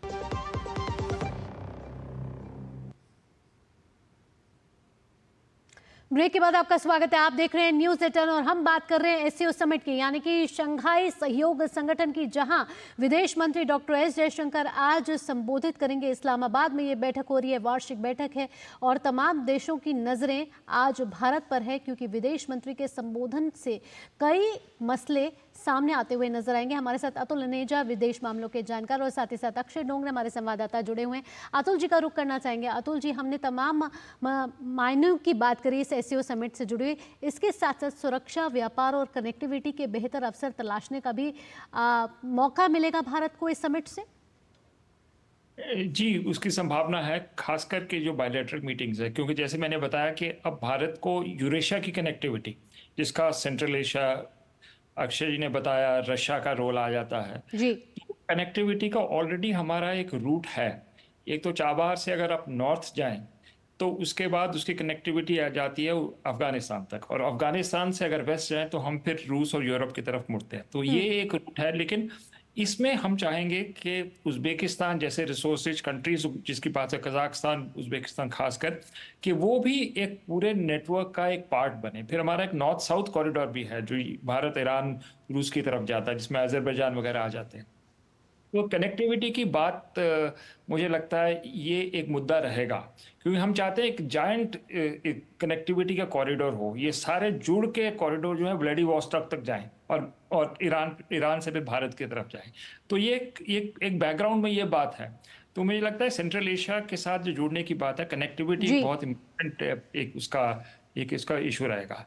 ब्रेक के बाद आपका स्वागत है। आप देख रहे हैं न्यूज़ 18 और हम बात कर रहे हैं एससीओ समिट की, यानी कि शंघाई सहयोग संगठन की, जहां विदेश मंत्री डॉक्टर एस जयशंकर आज संबोधित करेंगे। इस्लामाबाद में ये बैठक हो रही है, वार्षिक बैठक है और तमाम देशों की नज़रें आज भारत पर है क्योंकि विदेश मंत्री के संबोधन से कई मसले सामने आते हुए नजर आएंगे। हमारे साथ अतुल अनेजा, विदेश मामलों के जानकार, और साथ ही साथ अक्षय डोंगरे हमारे संवाददाता जुड़े हुए हैं। अतुल जी का रुख करना चाहेंगे। अतुल जी, हमने तमाम मायनों की बात करी इस एससीओ समिट से जुड़ी हुई, इसके साथ साथ सुरक्षा, व्यापार और कनेक्टिविटी के बेहतर अवसर तलाशने का भी मौका मिलेगा भारत को इस समिट से। जी, उसकी संभावना है, खास करके जो बायलैटरल मीटिंग्स है, क्योंकि जैसे मैंने बताया कि अब भारत को यूरेशिया की कनेक्टिविटी, जिसका सेंट्रल एशिया, अक्षय जी ने बताया, रशिया का रोल आ जाता है जी। तो कनेक्टिविटी का ऑलरेडी हमारा एक रूट है। एक तो चाबहार से अगर आप नॉर्थ जाएं तो उसके बाद उसकी कनेक्टिविटी आ जाती है अफगानिस्तान तक, और अफगानिस्तान से अगर वेस्ट जाएं तो हम फिर रूस और यूरोप की तरफ मुड़ते हैं। तो ये एक रूट है, लेकिन इसमें हम चाहेंगे कि उज़्बेकिस्तान जैसे रिसोर्स रिच कंट्रीज, जिसकी बात है कजाकिस्तान, उज़्बेकिस्तान खासकर, कि वो भी एक पूरे नेटवर्क का एक पार्ट बने। फिर हमारा एक नॉर्थ साउथ कॉरिडोर भी है जो भारत, ईरान, रूस की तरफ जाता है, जिसमें अजरबैजान वगैरह आ जाते हैं। तो कनेक्टिविटी की बात मुझे लगता है ये एक मुद्दा रहेगा, क्योंकि हम चाहते हैं एक जायंट कनेक्टिविटी का कॉरिडोर हो, ये सारे जुड़ के कॉरिडोर जो है व्लादिवोस्टॉक तक जाएं और ईरान से भी भारत की तरफ जाएं। तो ये एक बैकग्राउंड में ये बात है। तो मुझे लगता है सेंट्रल एशिया के साथ जो जुड़ने की बात है, कनेक्टिविटी बहुत इम्पोर्टेंट एक इसका इशू रहेगा।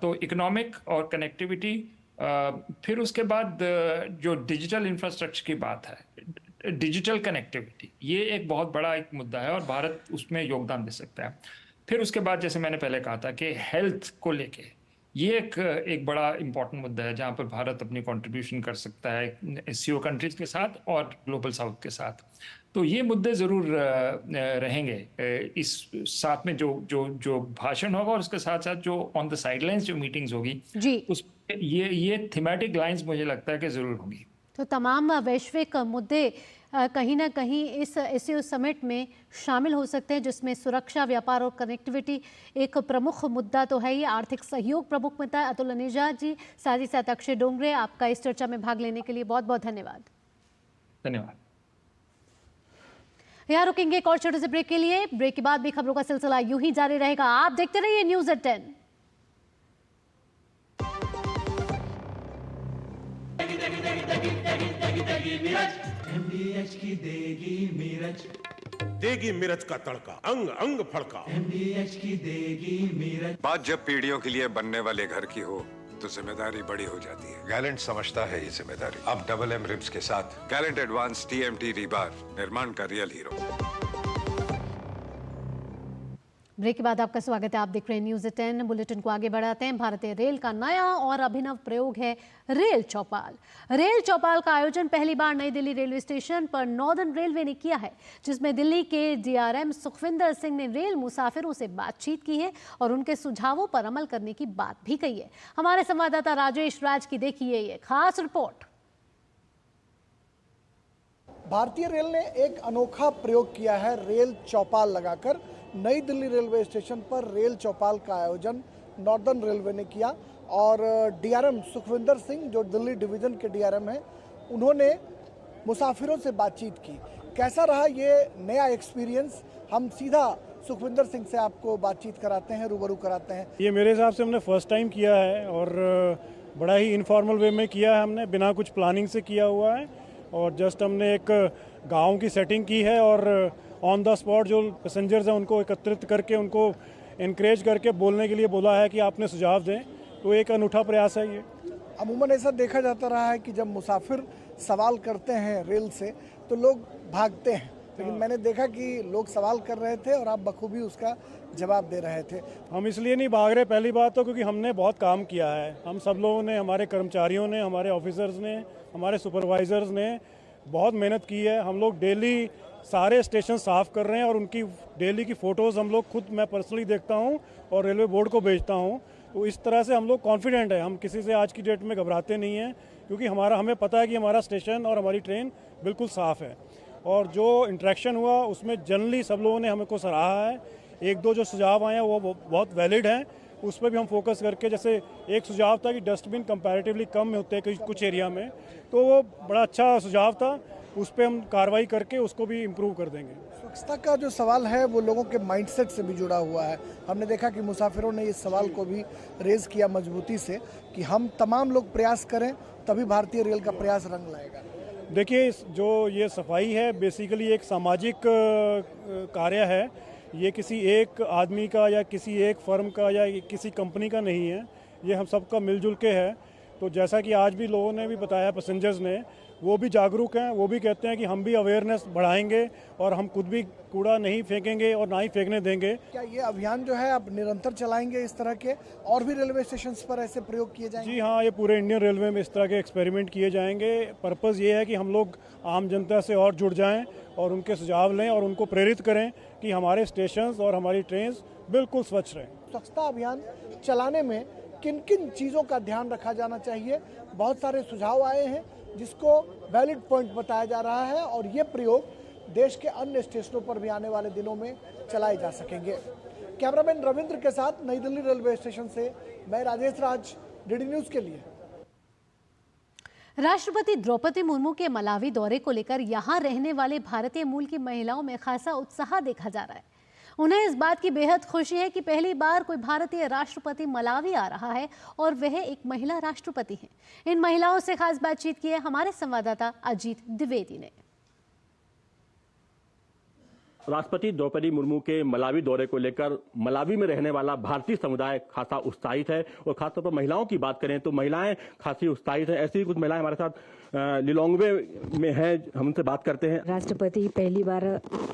तो इकोनॉमिक और कनेक्टिविटी, फिर उसके बाद जो डिजिटल इंफ्रास्ट्रक्चर की बात है, डिजिटल कनेक्टिविटी, ये एक बहुत बड़ा एक मुद्दा है और भारत उसमें योगदान दे सकता है। फिर उसके बाद जैसे मैंने पहले कहा था कि हेल्थ को लेके ये एक बड़ा इंपॉर्टेंट मुद्दा है जहाँ पर भारत अपनी कंट्रीब्यूशन कर सकता है एससीओ कंट्रीज के साथ और ग्लोबल साउथ के साथ। तो ये मुद्दे जरूर रहेंगे इस साथ में जो भाषण होगा, और उसके साथ साथ जो ऑन द साइडलाइंस जो मीटिंग्स होगी जी, उस ये थीमेटिक लाइंस मुझे लगता है कि जरूर होंगी। तो तमाम वैश्विक मुद्दे कहीं ना कहीं इस एससीओ समिट में शामिल हो सकते हैं, जिसमें सुरक्षा, व्यापार और कनेक्टिविटी एक प्रमुख मुद्दा तो है ही। आर्थिक सहयोग प्रमुख मुद्दा है। अतुल अनेजा जी, साथ ही साथ अक्षय डोंगरे, आपका इस चर्चा में भाग लेने के लिए बहुत बहुत धन्यवाद। धन्यवाद। यहाँ रुकेंगे एक और छोटे से ब्रेक के लिए। ब्रेक के बाद भी खबरों का सिलसिला यूं ही जारी रहेगा। आप देखते रहिए न्यूज़ एट 10। MDH की देगी मिर्च, देगी मिर्च का तड़का, अंग अंग फड़का। MDH की देगी मिर्च। बात जब पीढ़ियों के लिए बनने वाले घर की हो तो जिम्मेदारी बड़ी हो जाती है। गैलेंट समझता है ये जिम्मेदारी। अब डबल एम रिब्स के साथ गैलेंट एडवांस TMT रीबार, निर्माण का रियल हीरो। ब्रेक के बाद आपका स्वागत है। आप देख रहे हैं न्यूज़ 10। बुलेटिन को आगे बढ़ाते हैं। भारतीय रेल का नया और अभिनव प्रयोग है रेल चौपाल। रेल चौपाल का आयोजन पहली बार नई दिल्ली रेलवे स्टेशन पर नॉर्दर्न रेलवे ने किया है, जिसमें दिल्ली के DRM सुखविंदर सिंह ने रेल मुसाफिरों से बातचीत की है और उनके सुझावों पर अमल करने की बात भी कही है। हमारे संवाददाता राजेश राज की देखिए ये खास रिपोर्ट। भारतीय रेल ने एक अनोखा प्रयोग किया है रेल चौपाल लगाकर। नई दिल्ली रेलवे स्टेशन पर रेल चौपाल का आयोजन नॉर्दर्न रेलवे ने किया और DRM सुखविंदर सिंह, जो दिल्ली डिवीजन के DRM हैं, उन्होंने मुसाफिरों से बातचीत की। कैसा रहा ये नया एक्सपीरियंस, हम सीधा सुखविंदर सिंह से आपको बातचीत कराते हैं, रूबरू कराते हैं। ये मेरे हिसाब से हमने फर्स्ट टाइम किया है और बड़ा ही इनफॉर्मल वे में किया है। हमने बिना कुछ प्लानिंग से किया हुआ है और जस्ट हमने एक गांव की सेटिंग की है और ऑन द स्पॉट जो पैसेंजर्स हैं उनको एकत्रित करके उनको इनकरेज करके बोलने के लिए बोला है कि आपने सुझाव दें। तो एक अनूठा प्रयास है ये। अमूमन ऐसा देखा जाता रहा है कि जब मुसाफिर सवाल करते हैं रेल से तो लोग भागते हैं, लेकिन मैंने देखा कि लोग सवाल कर रहे थे और आप बखूबी उसका जवाब दे रहे थे। हम इसलिए नहीं भाग रहे, पहली बात तो क्योंकि हमने बहुत काम किया है। हम सब लोगों ने, हमारे कर्मचारियों ने, हमारे ऑफिसर्स ने, हमारे सुपरवाइजर्स ने बहुत मेहनत की है। हम लोग डेली सारे स्टेशन साफ़ कर रहे हैं और उनकी डेली की फ़ोटोज़ हम लोग खुद, मैं पर्सनली देखता हूं और रेलवे बोर्ड को भेजता हूं। तो इस तरह से हम लोग कॉन्फिडेंट है, हम किसी से आज की डेट में घबराते नहीं हैं, क्योंकि हमें पता है कि हमारा स्टेशन और हमारी ट्रेन बिल्कुल साफ़ है। और जो इंटरेक्शन हुआ उसमें जनरली सब लोगों ने हमें को सराहा है। एक दो जो सुझाव आए हैं वो बहुत वैलिड हैं, उस पर भी हम फोकस करके, जैसे एक सुझाव था कि डस्टबिन कंपैरेटिवली कम होते हैं कुछ एरिया में, तो वो बड़ा अच्छा सुझाव था, उस पर हम कार्रवाई करके उसको भी इम्प्रूव कर देंगे। स्वच्छता का जो सवाल है वो लोगों के माइंडसेट से भी जुड़ा हुआ है। हमने देखा कि मुसाफिरों ने इस सवाल को भी रेज किया मजबूती से कि हम तमाम लोग प्रयास करें तभी भारतीय रेल का प्रयास रंग लाएगा। देखिए, जो ये सफाई है बेसिकली एक सामाजिक कार्य है, ये किसी एक आदमी का या किसी एक फर्म का या किसी कंपनी का नहीं है, ये हम सबका मिलजुल के है। तो जैसा कि आज भी लोगों ने भी बताया, पैसेंजर्स ने, वो भी जागरूक हैं, वो भी कहते हैं कि हम भी अवेयरनेस बढ़ाएंगे और हम खुद भी कूड़ा नहीं फेंकेंगे और ना ही फेंकने देंगे। क्या ये अभियान जो है आप निरंतर चलाएंगे, इस तरह के और भी रेलवे स्टेशन पर ऐसे प्रयोग किए जाएंगे? जी हाँ, ये पूरे इंडियन रेलवे में इस तरह के एक्सपेरिमेंट किए जाएंगे। पर्पज़ ये है कि हम लोग आम जनता से और जुड़ जाएं और उनके सुझाव लें और उनको प्रेरित करें कि हमारे स्टेशन और हमारी ट्रेन बिल्कुल स्वच्छ रहें। स्वच्छता अभियान चलाने में किन किन चीज़ों का ध्यान रखा जाना चाहिए? बहुत सारे सुझाव आए हैं जिसको वैलिड पॉइंट बताया जा रहा है और ये प्रयोग देश के अन्य स्टेशनों पर भी आने वाले दिनों में चलाए जा सकेंगे। कैमरामैन रविंद्र के साथ नई दिल्ली रेलवे स्टेशन से मैं राजेश राज, DD न्यूज़ के लिए। राष्ट्रपति द्रौपदी मुर्मू के मलावी दौरे को लेकर यहां रहने वाले भारतीय मूल की महिलाओं में खासा उत्साह देखा जा रहा है। उन्हें इस बात की बेहद खुशी है कि पहली बार कोई भारतीय राष्ट्रपति मलावी आ रहा है और वह एक महिला राष्ट्रपति हैं। इन महिलाओं से खास बातचीत की है हमारे संवाददाता अजीत द्विवेदी ने। राष्ट्रपति द्रौपदी मुर्मू के मलावी दौरे को लेकर मलावी में रहने वाला भारतीय समुदाय खासा उत्साहित है और खासतौर पर महिलाओं की बात करें तो महिलाएं खासी उत्साहित है। ऐसी कुछ महिलाएं हमारे साथ लिलोंगवे में है, हम उनसे बात करते हैं। राष्ट्रपति पहली बार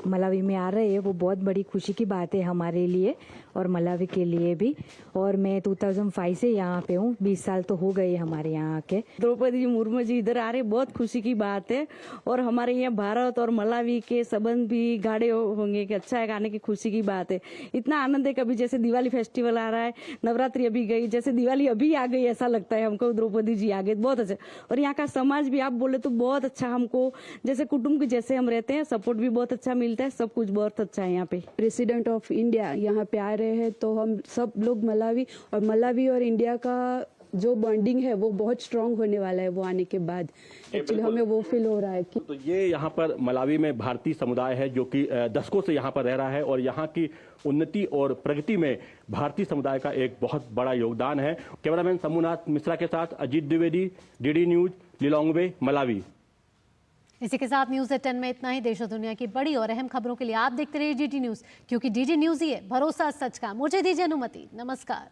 मलावी में आ रहे हैं, वो बहुत बड़ी खुशी की बात है हमारे लिए और मलावी के लिए भी। और मैं 2005 से यहाँ पे हूँ, 20 साल तो हो गए हमारे यहाँ के। द्रौपदी मुर्मू जी इधर आ रहे, बहुत खुशी की बात है और हमारे यहाँ भारत और मलावी के संबंध भी गाढ़े होंगे कि अच्छा है, आने की खुशी की बात है। इतना आनंद है, कभी जैसे दिवाली फेस्टिवल आ रहा है, नवरात्रि अभी गई, जैसे दिवाली अभी आ गई ऐसा लगता है हमको। द्रौपदी जी आ गए, बहुत अच्छा। और यहाँ का समाज भी आप बोले तो बहुत अच्छा, हमको जैसे कुटुंब के जैसे हम रहते हैं, सपोर्ट भी बहुत अच्छा मिलता है, सब कुछ बहुत अच्छा है यहाँ पे। प्रेसिडेंट ऑफ इंडिया यहाँ पे आ रहे हैं तो हम सब लोग मलावी और इंडिया का जो बॉन्डिंग है वो बहुत स्ट्रांग होने वाला है वो आने के बाद। एक्चुअली हमें वो फील हो रहा है कि तो ये यहाँ पर मलावी में भारतीय समुदाय है जो कि दशकों से यहाँ पर रह रहा है और यहाँ की उन्नति और प्रगति में भारतीय समुदाय का एक बहुत बड़ा योगदान है। कैमरामैन शंभुनाथ मिश्रा के साथ Ajit Dwivedi, DD news, Lilongwe, Malawi. इसी के साथ न्यूज़ 10 में इतना ही। देश और दुनिया की बड़ी और अहम खबरों के लिए आप देखते रहिए डीडी न्यूज, क्योंकि डीडी न्यूज ही है भरोसा सच का। मुझे दीजिए अनुमति, नमस्कार।